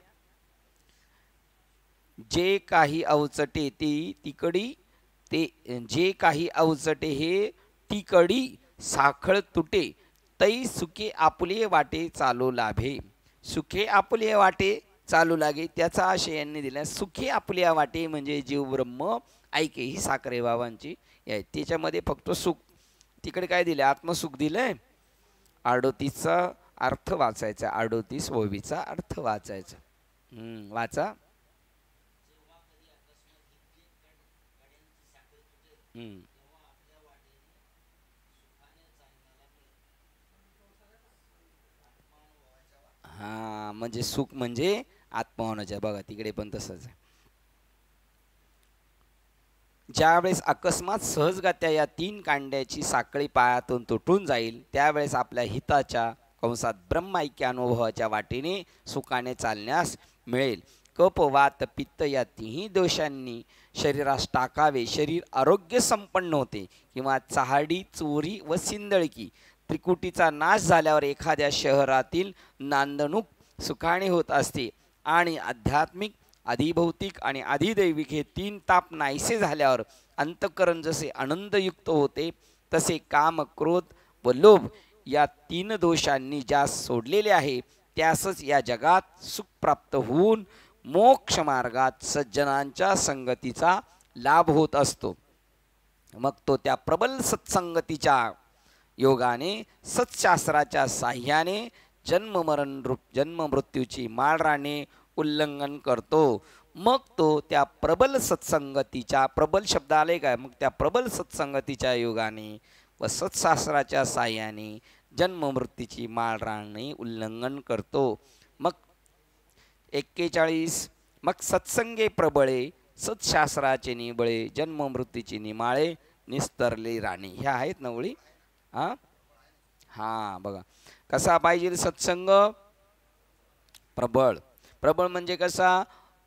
जे काही अवचटे जे काही अवचटे हे तिकडी साखळ तुटे तै सुखे आपुले वाटे चालू लाभे. सुखे आपुले वाटे चालू लागे त्याचा आशय यांनी दिला. सुखे आपुल्या वाटे म्हणजे जीव ब्रह्म ऐके ही साखरे बाबांची आहे. त्याच्यामध्ये फक्त सुख, तिकडे काय दिले आत्मसुख दिलंय. 38चा अर्थ वाचायचा, 38 ओवीचा अर्थ वाचायचा. वाचा. हा म्हणजे सुख म्हणजे आत्महोनाच्या. बघा तिकडे पण तसंच आहे. ज्यावेळेस अकस्मात सहजगत्या या 3 कांड्याची साखळी पायातून तुटून जाईल त्यावेळेस आपल्या हिताच्या कंसात ब्रह्म ऐक्य अनुभवाच्या वाटेने सुखाने चालण्यास मिळेल. कप, वात, पित्त या तिन्ही दोषांनी शरीरास टाकावे. शरीर आरोग्य संपन्न होते. किंवा चहाडी, चोरी व सिंदळकी त्रिकुटीचा नाश झाल्यावर एखाद्या शहरातील नांदणूक सुखाने होत असते. आणि आध्यात्मिक, अधिभौतिक आणि अधिदैविक हे 3 ताप नाहीसे झाल्यावर अंतःकरण जसे आनंदयुक्त होते तसे काम, क्रोध व लोभ या 3 दोषांनी ज्यास सोडलेले आहे त्यासच या जगात सुख प्राप्त होऊन मोक्ष मार्गात सज्जनांच्या संगतीचा लाभ होत असतो. मग तो त्या प्रबल सत्संगतीच्या योगाने सत्शास्त्राच्या साह्याने जन्म मृत्यूची माळराने उल्लंघन करतो. मग तो त्या प्रबल सत्संगतीच्या, प्रबल शब्द आले काय, मग त्या प्रबल सत्संगतीच्या योगाने व सत्शास्त्राच्या साह्याने जन्ममृत्यूची माळराने उल्लंघन करतो. मग 41 मग सत्संगे प्रबळे सत्शास्त्राचे निबळे जन्ममृत्यूची निमाळे निस्तरले राणे. ह्या आहेत ना ओळी. हा बघा कसा पाहिजे सत्संग. प्रबळ. प्रबळ म्हणजे कसा,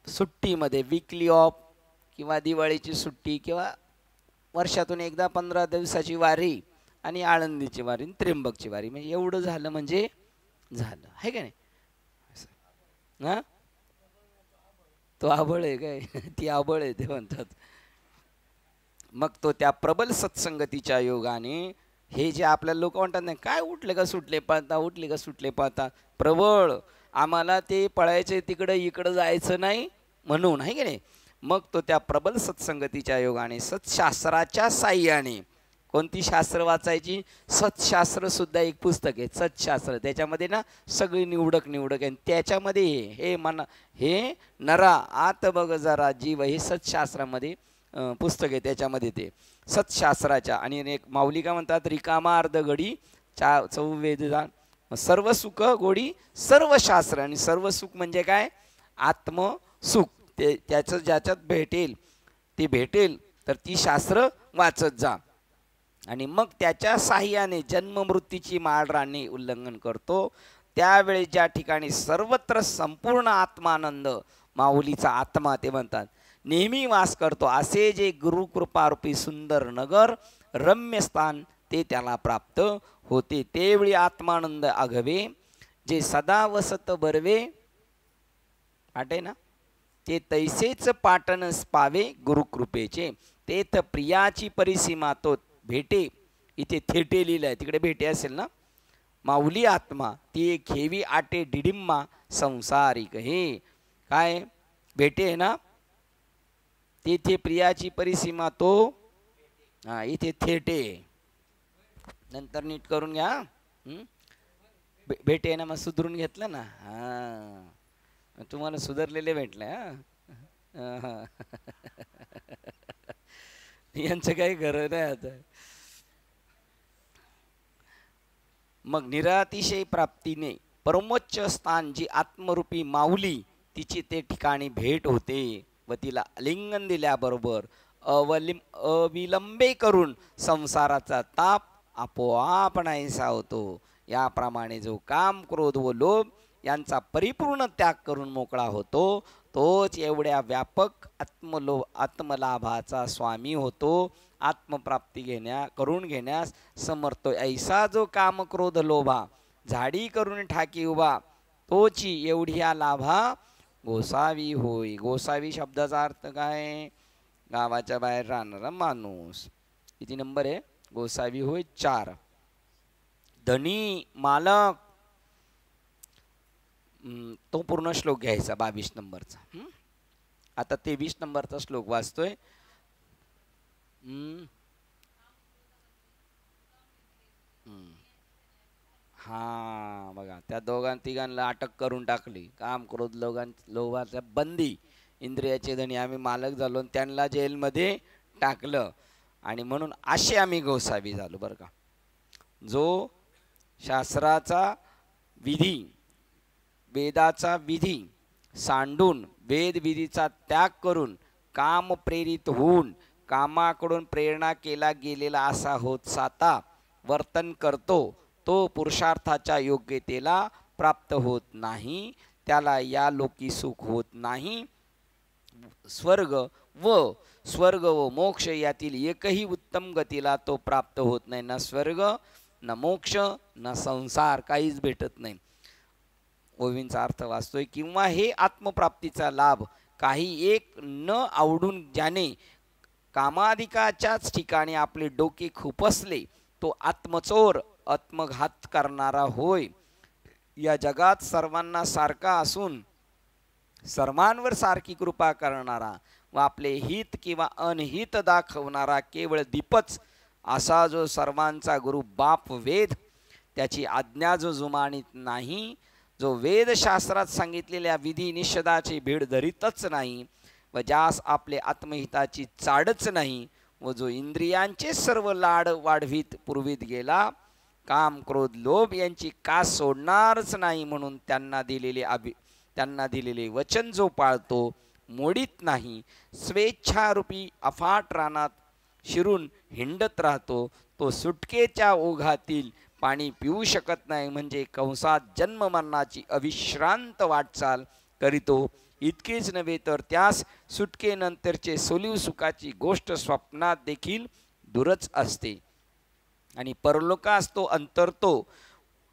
सुट्टीमध्ये वीकली ऑफ किंवा दिवाळीची सुट्टी किंवा वर्षातून एकदा 15 दिवसाची वारी आणि आळंदीची वारी आणि त्र्यंबकची वारी म्हणजे एवढं झालं म्हणजे झालं आहे का नाही. हा तो आबळ आहे काय, ती आबळ आहे ते म्हणतात. मग तो त्या प्रबल सत्संगतीच्या योगाने हे जे आपल्याला लोक म्हणतात नाही काय उठले का सुटले पळता, उठले का सुटले पळता, प्रबळ आम्हाला ते पळायचे तिकडं इकडं जायचं नाही म्हणून आहे की नाही. मग तो त्या प्रबल सत्संगतीच्या योगाने सत्शास्त्राच्या साह्याने कोणती शास्त्र वाचायची? सतशास्त्र सुद्धा एक पुस्तक आहे, सतशास्त्र. त्याच्यामध्ये ना सगळी निवडक आहे. त्याच्यामध्ये हे मन हे नरा आत बघ जरा जीव, हे सतशास्त्रामध्ये पुस्तक आहे. त्याच्यामध्ये ते सतशास्त्राच्या. आणि एक माऊलिका म्हणतात, रिकामा अर्ध गडी चौवेदान सर्व सुख गोडी सर्व शास्त्र. आणि सर्व सुख म्हणजे काय? आत्मसुख. ते त्याचं ज्याच्यात भेटेल ते भेटेल तर ती शास्त्र वाचत जा. आणि मग त्याच्या साह्याने जन्ममृत्यूची माळराणी उल्लंघन करतो. त्यावेळी ज्या ठिकाणी सर्वत्र संपूर्ण आत्मानंद, माऊलीचा आत्मा ते म्हणतात, नेहमी वास करतो, असे जे गुरुकृपारूपी सुंदर नगर रम्य स्थान ते त्याला प्राप्त होते. तेवेळी आत्मानंद आघवे, जे सदा वसत बरवे. पाठे ना, ते तैसेच पाटणस पावे गुरुकृपेचे. तेथ प्रियाची परिसीमा तो भेटे. इथे थेटे लिहिलं आहे, तिकडे भेटे असेल ना. माऊली आत्मा ती घेवी आटे डिडिम्मा संसारिक. हे काय भेटे आहे ना, तेथे प्रियाची परिसीमा तो, हा इथे थेटे. नंतर नीट करून घ्या. भेटे ना, मग सुधरून घेतलं ना. हा तुम्हाला सुधारलेले भेटले. हा यांचं काही गरज नाही आता. मग निरातिशय प्राप्तीने परमोच्च स्थान जी आत्मरूपी माऊली, तिची ते ठिकाणी भेट होते व तिला आलिंगन दिल्याबरोबर अविलंबे करून संसाराचा ताप आपोआप नाहीसा होतो. याप्रमाणे जो काम क्रोध व लोभ यांचा परिपूर्ण त्याग करून मोकळा होतो, तोच एवढ्या व्यापक आत्मलाभाचा स्वामी होतो. आत्मप्राप्ती करून घेण्यास समर्थ. ऐसा जो काम क्रोध लोभा झाडी करून ठाकी उभा, तोची एवढ्या लाभा गोसावी होय. गोसावी शब्दाचा अर्थ काय? गावाच्या बाहेर राहणारा माणूस. किती नंबर आहे? गोसावी होय 4. धनी मालक, तो पूर्ण श्लोक घ्यायचा 22 नंबरचा. आता 23 नंबरचा श्लोक वाचतोय. हा बघा, त्या तिघांना अटक करून टाकली. काम क्रोध लोभाच्या बंदी, इंद्रियाचे धनी आम्ही मालक झालो, त्यांना जेलमध्ये टाकलं. आणि म्हणून असे आम्ही गोसावी झालो. बरं का, जो शास्त्राचा विधी, वेदाचा विधी सांडून वेद विधीचा त्याग करून काम प्रेरित होऊन कामाकडून प्रेरणा केला गेलेला असा होत साता वर्तन करतो, तो पुरुषार्थाच्या योग्यतेला प्राप्त होत नाही. त्याला या लोकी सुख होत नाही. स्वर्ग व मोक्ष यातील एकही उत्तम गतीला तो प्राप्त होत नाही. ना स्वर्ग, ना मोक्ष, ना संसार, काहीच भेटत नाही. ओवींचा अर्थ वाचतोय. किंवा हे आत्मप्राप्तीचा लाभ काही एक न आवडून ज्याने कामाधिकाच्याच ठिकाणी आपले डोके खुपसले, तो आत्मचोर, आत्मघात करणारा होय. या जगात सर्वांना सारखा असून सर्वांवर सारखी कृपा करणारा व आपले हित किंवा अनहित दाखवणारा केवळ दीपच असा जो सर्वांचा गुरु बाप वेद, त्याची आज्ञा जो जुमानीत नाही, जो वेदशास्त्रात सांगितलेल्या विधी निषेधाची भीड धरीतच नाही व ज्यास आपले आत्महिताची चाडच नाही, व जो इंद्रियांचे सर्व लाड वाढवीत पुरवीत गेला, काम क्रोध लोभ यांची कास सोडणारच नाही म्हणून त्यांना दिलेले वचन जो पाळतो, मोडीत नाही, स्वेच्छारूपी अफाट रानात शिरून हिंडत राहतो, तो सुटकेच्या ओघातील पाणी पिऊ शकत नाही. म्हणजे कंसात जन्म मरणाची अविश्रांत वाटचाल करीतो. इतकेच नव्हे तर त्यास सुटकेनंतरचे सोलीव सुखाची गोष्ट स्वप्नात देखील दूरच असते. आणि परलोकास तो अंतरतो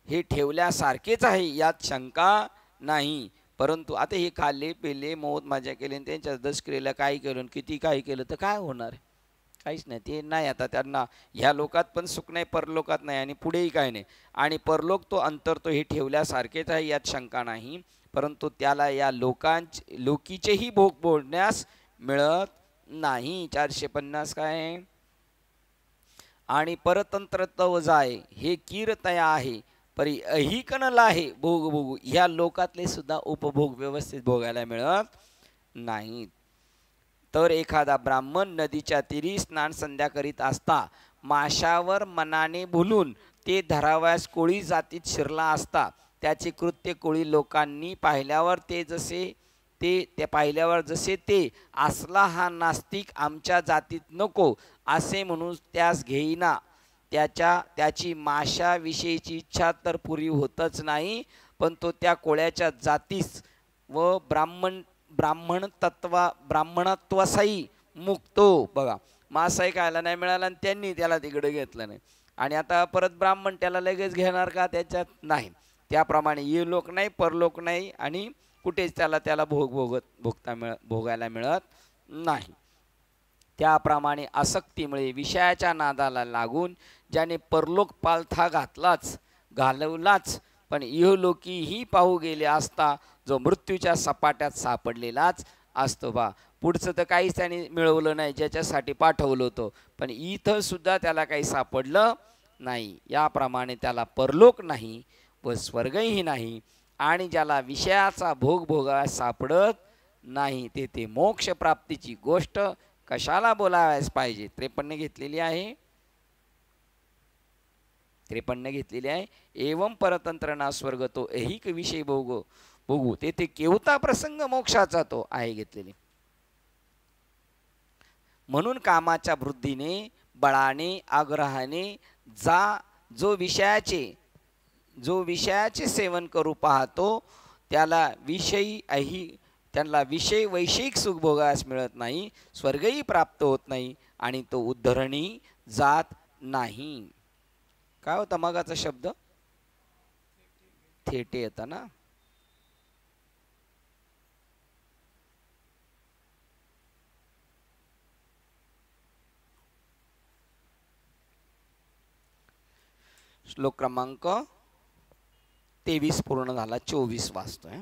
हे ठेवल्यासारखेच आहे, यात शंका नाही. परंतु आता हे खाल्ले पेले मोत मजा केले, त्यांच्या दशक्रियेला काही केलं, किती काही केलं तर काय होणार? काहीच नाही. ते नाही, आता त्यांना ह्या लोकात पण सुख नाही, परलोकात नाही, आणि पुढेही काय नाही. आणि परलोक तो अंतरतो हे ठेवल्यासारखेच आहे, यात शंका नाही. परंतु त्याला या लोकीचेही भोग बोलण्यास मिळत नाही. 450 काय? आणि परतंत्र तव जाय हे कीर्तया आहे परी अहिकन लाहे भोग भोगू. ह्या लोकातले सुद्धा उपभोग व्यवस्थित भोगायला मिळत नाहीत. तर एखादा ब्राह्मण नदीच्या तीरी स्नान संध्या करीत असता माशावर मनाने भुलून ते धरावयास कोळी जातीत शिरला असता त्याचे कृत्य कोळी लोकांनी पाहिल्यावर जसे ते असला हा नास्तिक आमच्या जातीत नको असे म्हणून त्यास घेईना. त्याची माशाविषयीची इच्छा तर पुरी होतच नाही, पण तो त्या कोळ्याच्या जातीस व ब्राह्मणत्वासाही मुक्तो. बघा, मासाही खायला नाही मिळाला आणि त्यांनी त्याला तिकडे घेतलं नाही, आणि आता परत ब्राह्मण त्याला लगेच घेणार का? त्याच्यात नाही. त्याप्रमाणे ये लोक नाही, परलोक नाही, आणि कुठेच त्याला भोगायला मिळत नाही. त्याप्रमाणे आसक्तीमुळे विषयाच्या नादाला लागून ज्याने परलोक पालथा घालवलाच, पण इहलोकीही पाहू गेले असता जो मृत्यूच्या सपाट्यात सापडलेलाच असतो. बा, पुढचं तर काहीच त्याने मिळवलं नाही ज्याच्यासाठी पाठवलं होतं, पण इथं सुद्धा त्याला काही सापडलं नाही. याप्रमाणे त्याला परलोक नाही व स्वर्गही नाही, आणि ज्याला विषयाचा भोगायला सापडत नाही ते मोक्ष प्राप्तीची गोष्ट कशाला बोलावयास पाहिजे. 53 घेतलेली आहे. एवं परतंत्र ना स्वर्ग तो ऐहिक विषय भोगू ते केवता प्रसंग मोक्षाचा तो आहे घेतलेली. म्हणून कामाच्या वृद्धीने बळाने आग्रहाने जो विषयाचे सेवन करू पाहतो त्याला विषय वैषयिक सुख भोगास मिळत नाही, स्वर्गही प्राप्त होत नाही, आणि तो उद्धरणी जात नाही. काय होता मगाचा शब्द? थेटे येता ना. श्लोक क्रमांक 23 पूर्ण झाला, 24 वाचतोय.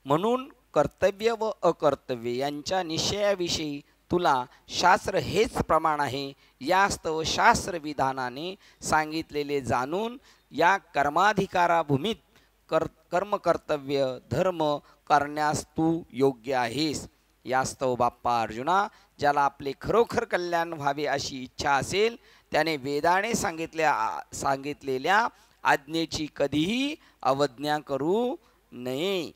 म्हणून कर्तव्य व अकर्तव्य यांच्या निश्चयाविषयी तुला शास्त्र हेच प्रमाण आहे. यास्तव शास्त्र विधानाने सांगितलेले जाणून या कर्माधिकाराभूमीत कर्तव्य धर्म करण्यास तू योग्य आहेस. यास्तव बाप्पा अर्जुना, ज्याला आपले खरोखर कल्याण व्हावे अशी इच्छा असेल त्याने वेदाने सांगितलेल्या आज्ञेची कधीही अवज्ञा करू नये.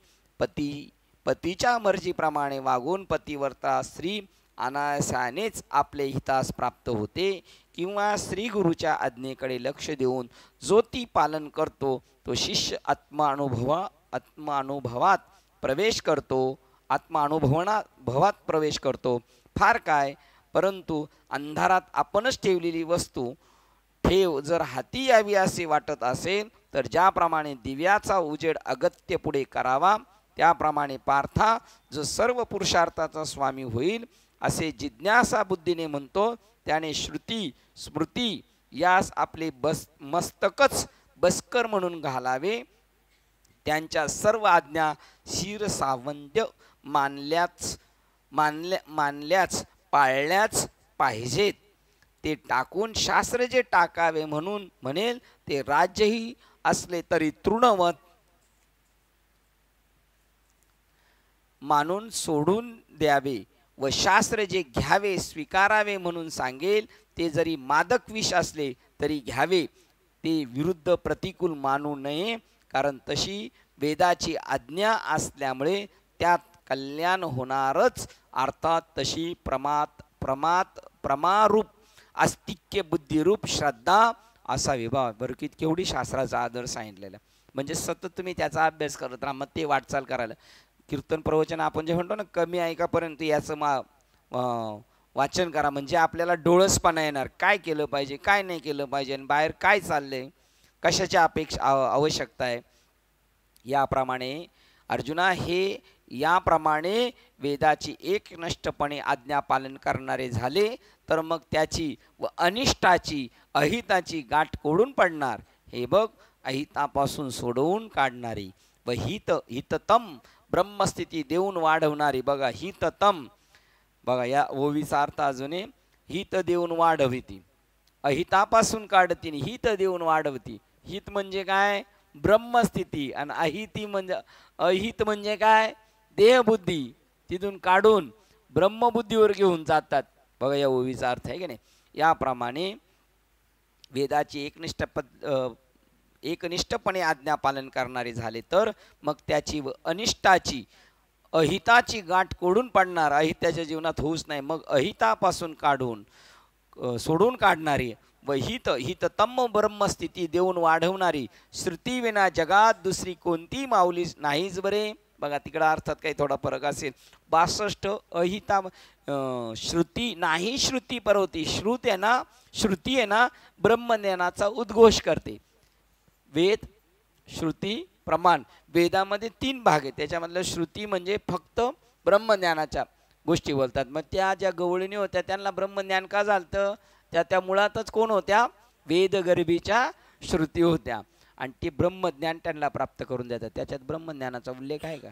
पतीच्या मर्जीप्रमाणे वागून पतिव्रता स्त्री अनायासानेच आपले हितास प्राप्त होते, किंवा श्री गुरुच्या आज्ञेकडे लक्ष देऊन जो ती पालन करतो तो शिष्य आत्मानुभवात प्रवेश करतो. फार काय, परंतु अंधारात आपणच ठेवलेली वस्तू जर हाती यावी असे वाटत असेल तर ज्याप्रमाणे दिव्याचा उजेड अगत्य पुढे करावा त्याप्रमाणे पार्था जो सर्व पुरुषार्थाचा स्वामी होईल असे जिज्ञासा बुद्धीने म्हणतो त्याने श्रुती स्मृती यास आपले मस्तकच बस्कर म्हणून घालावे. त्यांच्या सर्व आज्ञा शिरसावंद्य मानल्याच पाळल्याच पाहिजेत. ते टाकून शास्त्र जे टाकावे म्हणून म्हणेल ते राज्यही असले तरी तृणवत मानून सोडून द्यावे, व शास्त्र जे घ्यावे स्वीकारावे म्हणून सांगेल ते जरी मादक विष असले तरी घ्यावे. ते विरुद्ध प्रतिकूल मानू नये, कारण तशी वेदाची आज्ञा असल्यामुळे त्यात कल्याण होणारच. अर्थात तशी प्रमारूप आस्तिक्य बुद्धिरूप श्रद्धा असावी. बरं केवढी शास्त्राचा आदर सांगितलेला, म्हणजे सतत तुम्ही त्याचा अभ्यास करत राहा, मग ते वाटचाल करायला. कीर्तन प्रवचन आपण जे म्हणतो ना, कमी ऐकापर्यंत याचं वाचन करा, म्हणजे आपल्याला डोळसपणा येणार. काय केलं पाहिजे, काय नाही केलं पाहिजे, आणि बाहेर काय चाललंय, कशाची आवश्यकता आहे. याप्रमाणे अर्जुना याप्रमाणे वेदाची एकनिष्ठपणे आज्ञा पालन करणारे झाले तर मग त्याची व अनिष्टाची अहिताची गाठ कोडून पडणार. हे बघ, अहितापासून सोडवून काढणारी व हिततम ब्रह्मस्थिती देऊन वाढवणारी. बघा, हिततम, बघा या ओवीचा अर्थ अजून हित देऊन वाढविती. अहितापासून काढती हित देऊन वाढवती. हित म्हणजे काय? ब्रह्मस्थिती. आणि अहित म्हणजे काय? देहबुद्धी. तिथून काढून ब्रह्मबुद्धीवर घेऊन जातात. बघा या ओवीचा अर्थ आहे की नाही. याप्रमाणे वेदाची एकनिष्ठपणे आज्ञा पालन करणारे झाले तर मग त्याची व अनिष्टाची अहिताची गाठ कोडून पडणार, अहित्याच्या जीवनात होऊच नाही. मग अहितापासून काढून सोडून काढणारी व हिततम ब्रह्मस्थिती देऊन वाढवणारी श्रुती विना जगात दुसरी कोणती माऊली नाहीच बरे. बघा तिकडं अर्थात काही थोडा फरक असेल. 62 अहिता श्रुती नाही श्रुती परवती. श्रुती आहे ना ब्रह्मज्ञानाचा उद्घोष करते. वेद, श्रुती, प्रमाण. वेदामध्ये 3 भाग आहेत. त्याच्यामधलं श्रुती म्हणजे फक्त ब्रह्मज्ञानाच्या गोष्टी बोलतात. मग त्या ज्या गवळणी होत्या त्यांना ब्रह्मज्ञान का झालं? त्या मुळातच कोण होत्या? वेदगर्भीच्या श्रुती होत्या. आणि ते ब्रह्मज्ञान त्यांना प्राप्त करून देतात. त्याच्यात ब्रह्मज्ञानाचा उल्लेख आहे का?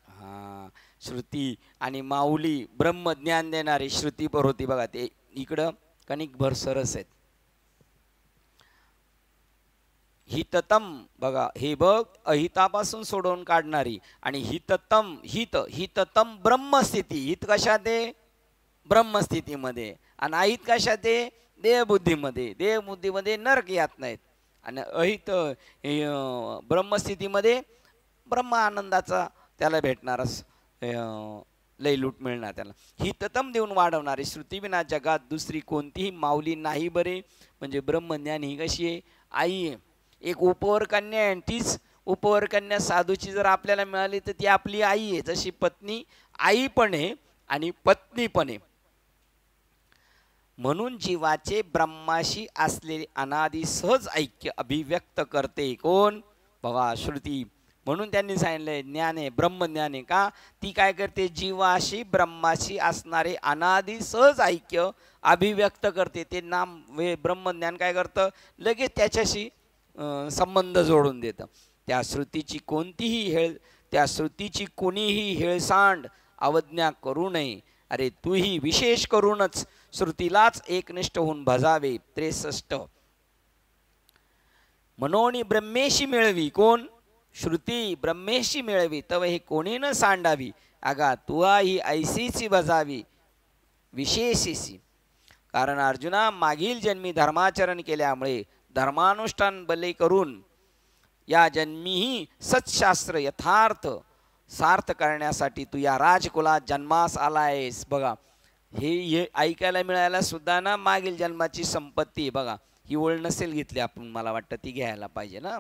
हा, श्रुती आणि माऊली ब्रह्मज्ञान देणारी श्रुती पर होती. बघा ते इकडं कणिक भर सरस आहेत. हिततम बघा हे बघ अहितापासून सोडवून काढणारी आणि हिततम ब्रह्मस्थिती. हित कशात आहे? ब्रह्मस्थितीमध्ये. आणि अहित कशात आहे? देहबुद्धीमध्ये. देहबुद्धीमध्ये नरक यात नाहीत. आणि अहित ब्रह्मस्थितीमध्ये ब्रह्म आनंदाचा त्याला भेटणारा लयलूट मिळणार त्याला. हिततम देऊन वाढवणारी श्रुती विना जगात दुसरी कोणतीही माऊली नाही बरे. म्हणजे ब्रह्मज्ञान ही कशी आहे? आई आहे. एक उपवर कन्या आहे. तीच उपवर कन्या साधूची जर आपल्याला मिळाली तर ती आपली आई आहे. जशी पत्नी आई पण आहे आणि पत्नी पण आहे. म्हणून जीवाचे ब्रह्माशी असलेले अनादि सहज ऐक्य अभिव्यक्त करते कोण? बघा श्रुती. म्हणून त्यांनी सांगितलंय ज्ञान आहे, ब्रह्मज्ञान आहे. का? ती काय करते? जीवाशी ब्रह्माशी असणारे अनादि सहज ऐक्य अभिव्यक्त करते. ते नाम ब्रह्मज्ञान काय करतं? लगेच त्याच्याशी संबंध जोडून देतं. त्या श्रुतीची कोणीही हेळसांड अवज्ञा करू नये. अरे तूही विशेष करूनच श्रुतीलाच एकनिष्ठ होऊन भजावे. 63 मनोनी ब्रह्मेशी मिळवी. कोण? श्रुती ब्रह्मेशी मिळवी तव हे कोणी न सांडावी. अगा तुआ ही ऐसीची भजावी विशेषीसी. कारण अर्जुना मागील जन्मी धर्माचरण केल्यामुळे धर्मानुष्ठान बले करून या जन्मीही सत्शास्त्र यथार्थ सार्थ करण्यासाठी तू या राजकुलात जन्मास आलायस. बघा हे ऐकायला मिळायला सुद्धा ना मागील जन्माची संपत्ती. बघा ही ओळ नसेल घेतली आपण, मला वाटतं ती घ्यायला पाहिजे ना.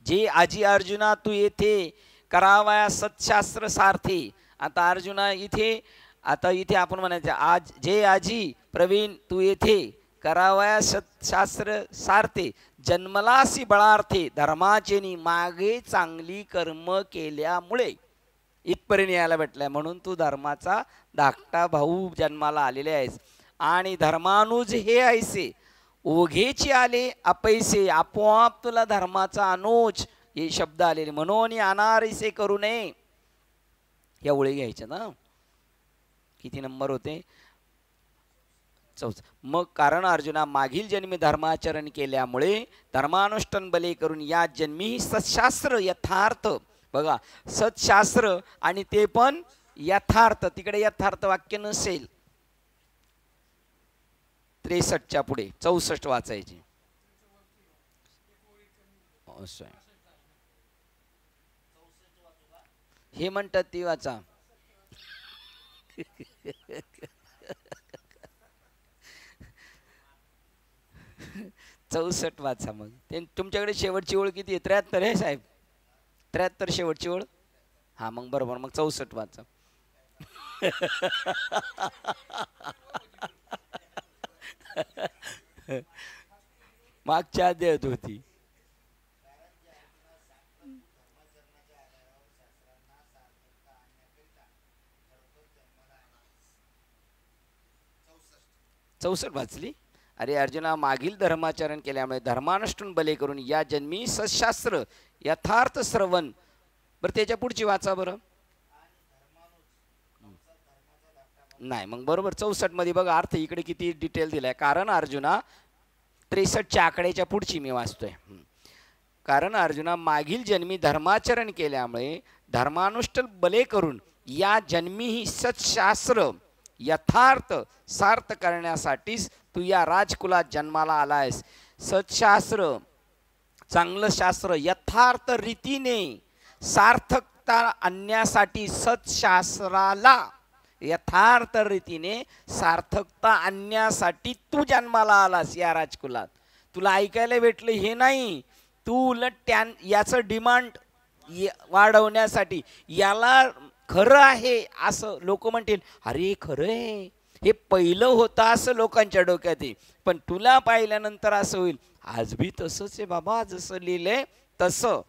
जे आजी अर्जुना तू येथे करावया सत्शास्त्र सारथी. आता अर्जुना इथे आपण म्हणायचं आज जे आजी प्रवीण तू येथे करावया सत्शास्त्र सारथे जन्मलासी बळार्थे धर्माचेनी मागे चांगली कर्म केल्यामुळे इथपर्यंत यायला भेटलाय. म्हणून तू धर्माचा धाकटा भाऊ जन्माला आलेले आहेस. आणि धर्मानुज हे ऐसे ओघेची आले अपैसे. आपोआप तुला धर्माचा अनुज हे शब्द आलेले. म्हणून अनारिसे करू नये. या ओळी घ्यायच्या ना. किती नंबर होते? 64. मग कारण अर्जुना मागील जन्मी धर्माचरण केल्यामुळे धर्मानुष्ठान बले करून या जन्मी सत्शास्त्र यथार्थ. बघा सत्शास्त्र आणि ते पण यथार्थ. तिकडे यथार्थ वाक्य नसेल. 63च्या पुढे 64 वाचायची. हे म्हणतात ती वाचा. 64 वाचा. मग ते तुमच्याकडे शेवटची ओळ किती आहे? 73 आहे साहेब. 73 शेवटची ओळ. हा मग बरोबर. मग 64 वाचा. मागच्या अध्यायात होती. चौसष्ट वाचली. अरे अर्जुना मागील धर्माचरण केल्यामुळे धर्मानुष्ठान बले करून या जन्मी सत्शास्त्र यथार्थ श्रवण बरं त्याच्या पुढची वाचा बरं. नाही मग बरोबर 64 मध्ये बघा अर्थ इकडे किती डिटेल दिलाय. कारण अर्जुना 63च्या आकड्याच्या पुढची मी वाचतोय. कारण अर्जुना मागील जन्मी धर्माचरण केल्यामुळे धर्मानुष्ठान बले करून या जन्मी ही सत्शास्त्र यथार्थ सार्थ करण्यासाठीच तू या राजकुलात जन्माला आलायस. सत्शास्त्र चांगलं शास्त्र यथार्थ रीतीने सार्थकता आणण्यासाठी सत्शास्त्राला यथार्थ रीतीने सार्थकता आणण्यासाठी तू जन्माला आलास या राजकुलात. तुला ऐकायला भेटलं हे नाही, तू उलट याचं डिमांड वाढवण्यासाठी याला खरं आहे असं लोक म्हणतील. अरे खरं आहे हे पहिलं होतं असं लोकांच्या डोक्यात आहे, पण तुला पाहिल्यानंतर असं होईल आज बी तसंच आहे बाबा, जसं लिहिलंय तसं.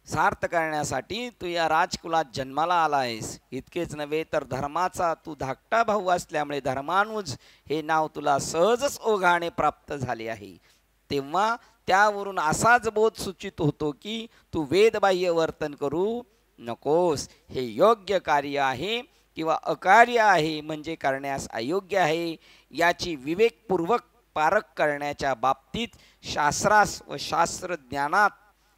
सार्थ करण्यासाठी तू या राजकुलात जन्माला आला आहेस. इतकेच नव्हे तर धर्माचा तू धाकटा भाऊ असल्यामुळे धर्मानुज हे नाव तुला सहजच ओघाने प्राप्त झाले आहे. तेव्हा त्यावरून असाच बोध सूचित होतो की तू वेदबाह्य वर्तन करू नकोस. हे योग्य कार्य आहे किंवा अकार्य आहे म्हणजे करण्यास अयोग्य आहे याची विवेकपूर्वक पारख करण्याच्या बाबतीत शास्त्रास व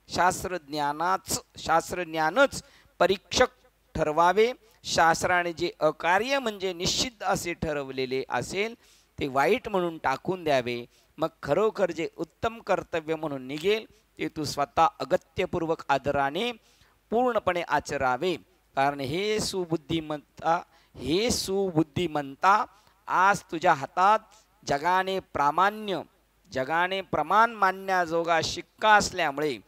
शास्त्रज्ञानच परीक्षक ठरवावे. शास्त्राने जे अकार्य म्हणजे निश्चित असे ठरवलेले असेल ते वाईट म्हणून टाकून द्यावे. मग खरोखर जे उत्तम कर्तव्य म्हणून निघेल ते तू स्वतः अगत्यपूर्वक आदराने पूर्णपणे आचरावे. कारण हे सुबुद्धिमंता आज तुझ्या हातात जगाने प्रमाण मानण्याजोगा शिक्का असल्यामुळे,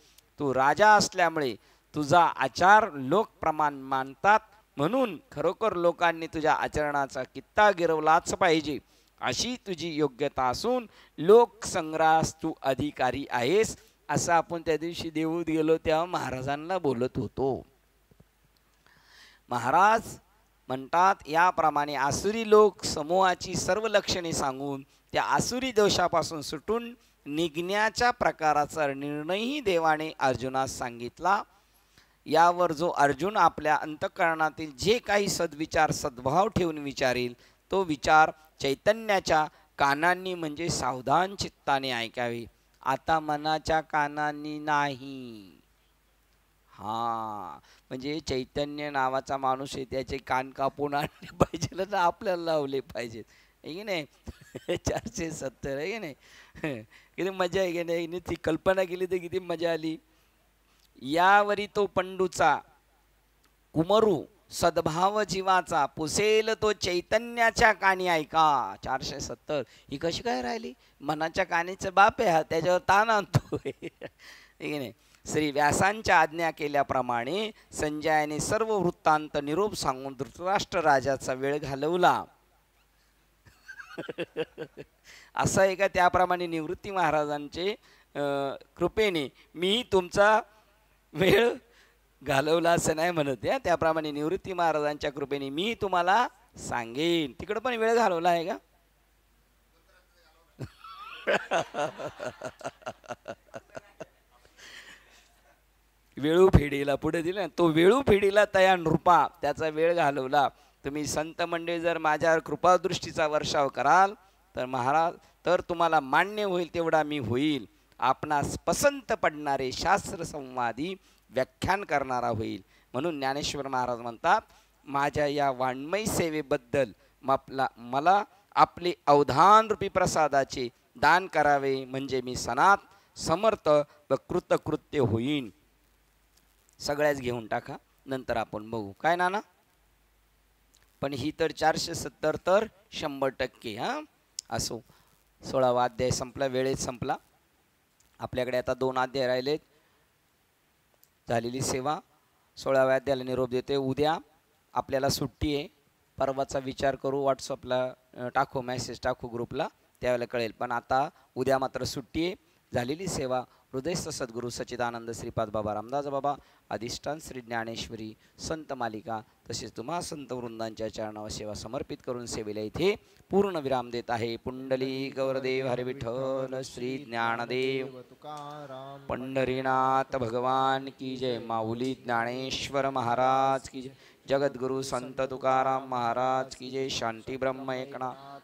तू राजा असल्यामुळे तुझा आचार लोक प्रमाण मानतात. म्हणून खरोखर लोकांनी तुझ्या आचरणाचा कित्ता गिरवलाच पाहिजे अशी तुझी योग्यता असून लोकसंग्रहास तू अधिकारी आहेस असं आपण त्या दिवशी देऊत गेलो तेव्हा महाराजांना बोलत होतो. महाराज म्हणतात याप्रमाणे आसुरी लोक समूहाची सर्व लक्षणे सांगून त्या आसुरी दोषापासून सुटून निघण्याच्या प्रकाराचा निर्णयही देवाने अर्जुनास सांगितला. यावर जो अर्जुन आपल्या अंतःकरणातील जे काही सद्विचार सद्भाव ठेवून विचारेल तो विचार चैतन्याच्या कानांनी म्हणजे सावधान चित्ताने ऐकावे. आता मनाच्या कानांनी नाही. हा म्हणजे चैतन्य नावाचा माणूस आहे त्याचे कान कापून आणले पाहिजे ना आपल्याला लावले पाहिजेत आहे की नाही. 470 आहे की नाही. किती मजा आहे की नाही. ती कल्पना केली तर किती मजा आली. यावरी तो पंडूचा कुमरू सद्भाव जीवाचा पुसेल तो चैतन्याच्या कानी ऐका. 470 ही कशी काय राहिली. मनाच्या कानीचं बाप आहे हा, त्याच्यावर ताण आणतो आहे की नाही. श्री व्यासांच्या आज्ञा केल्याप्रमाणे संजयाने सर्व वृत्तांत निरोप सांगून धृतराष्ट्र राजाचा वेळ घालवला. असं आहे का. त्याप्रमाणे निवृत्ती महाराजांचे कृपेने मी तुमचा वेळ घालवला असं नाही म्हणत आहे. त्याप्रमाणे निवृत्ती महाराजांच्या कृपेने मी तुम्हाला सांगेन. तिकडं पण वेळ घालवला आहे का. वेळू फेडीला पुढे दिला तो वेळू फेडीला तया नृपा त्याचा वेळ घालवला. तुम्ही संत मंडळी जर माझ्यावर कृपादृष्टीचा वर्षाव कराल तर महाराज तर तुम्हाला मान्य होईल तेवढा मी होईल. आपणास पसंत पडणारे शास्त्र संवादी व्याख्यान करणारा होईल. म्हणून ज्ञानेश्वर महाराज म्हणतात माझ्या या वाङ्मय सेवेबद्दल मला आपले अवधान रूपी प्रसादाचे दान करावे म्हणजे मी सनात समर्थ व कृतकृत्य होईन. सगळ्याच घेऊन टाका नंतर आपण बघू काय नाना. पण ही तर 470 तर 100% हां असो. 16वा अध्याय संपला, वेळेत संपला. आपल्याकडे आता 2 अध्याय राहिलेत. झालेली सेवा 16व्या अध्यायाला निरोप देते. उद्या आपल्याला सुट्टी आहे. परवाचा विचार करू, व्हॉट्सअपला टाकू, मेसेज टाकू ग्रुपला, त्यावेळेला कळेल. पण आता उद्या मात्र सुट्टी आहे. झालेली सेवा हृदयस्थ सद्गुरू सच्चिदानंद श्रीपाद बाबा रामदास बाबा अधिष्ठान श्री ज्ञानेश्वरी संत मालिका तसेच तुम्हा संत वृंदांच्या चरणावर सेवा समर्पित करून सेवेला इथे पूर्ण विराम देत आहे। पुंडली गौरदेव हरी विठ्ठल श्री ज्ञानदेव पंढरीनाथ भगवान की जय। माऊली ज्ञानेश्वर महाराज की जय। जगद्गुरु संत तुकाराम महाराज की जय। शांति ब्रह्म एकनाथ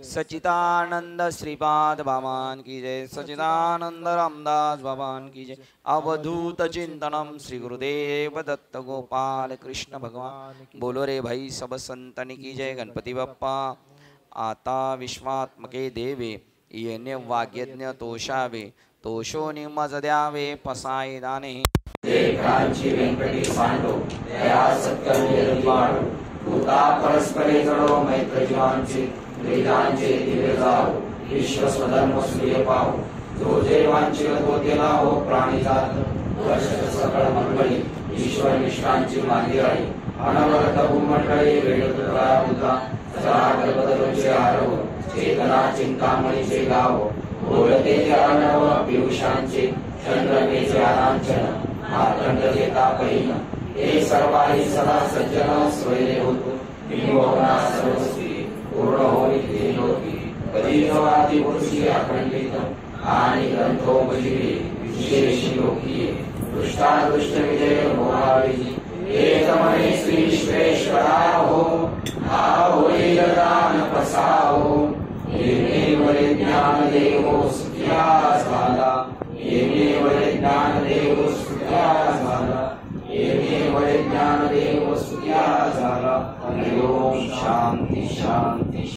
सच्चिदानंद श्रीपाद बाबान की जय। सच्चिदानंद रामदास बाबान की जय। अवधूत चिंतनम श्री गुरुदेव दत्त गोपाल कृष्ण भगवान। बोलो रे भाई सब संतनी की जय। गणपती बाप्पा आता विश्वात्मके देवे येणे वाग्यज्ञ तोषावे तोषोनी मज द्यावे पसाय दाने। देखांची व्यंकटी सांडो दया सत्कर्म वाढो भूता परस्परे जडो मैत्र जीवांचे वेदांचे दिवे जाओ विश्व स्वधर्म सूर्य पाहो जो जे वांछित तो तेला हो प्राणी जात वर्ष सकळ मंगळी ईश्वर निष्ठांची मांदी आहे अनवरत भूमंडळी वेळोत्तरा उदा सदा बदलचे आरव चेतना चिंतामणीचे गाव बोलते अनव पियुषांचे चंद्रमेचे आरांचन मातंड देता पैन हे सर्वाही सदा सज्जन स्वैरे होतो विमोहना सर्वस्वी पूर्ण होई देलोकी कधी नवाती पुरुषी अखंडित आणि ग्रंथो बजिरे विशेषी लोकीये दृष्टादृष्ट विजय होवावी एकमने श्री विश्वेश्वरा हो हा होई दान प्रसाहो येणे ज्ञान देवो सुखिया झाला येणे ज्ञान देवो सुखिया झाला येणे ज्ञान देवो सुखिया झाला। हरि ओम शांति शांति।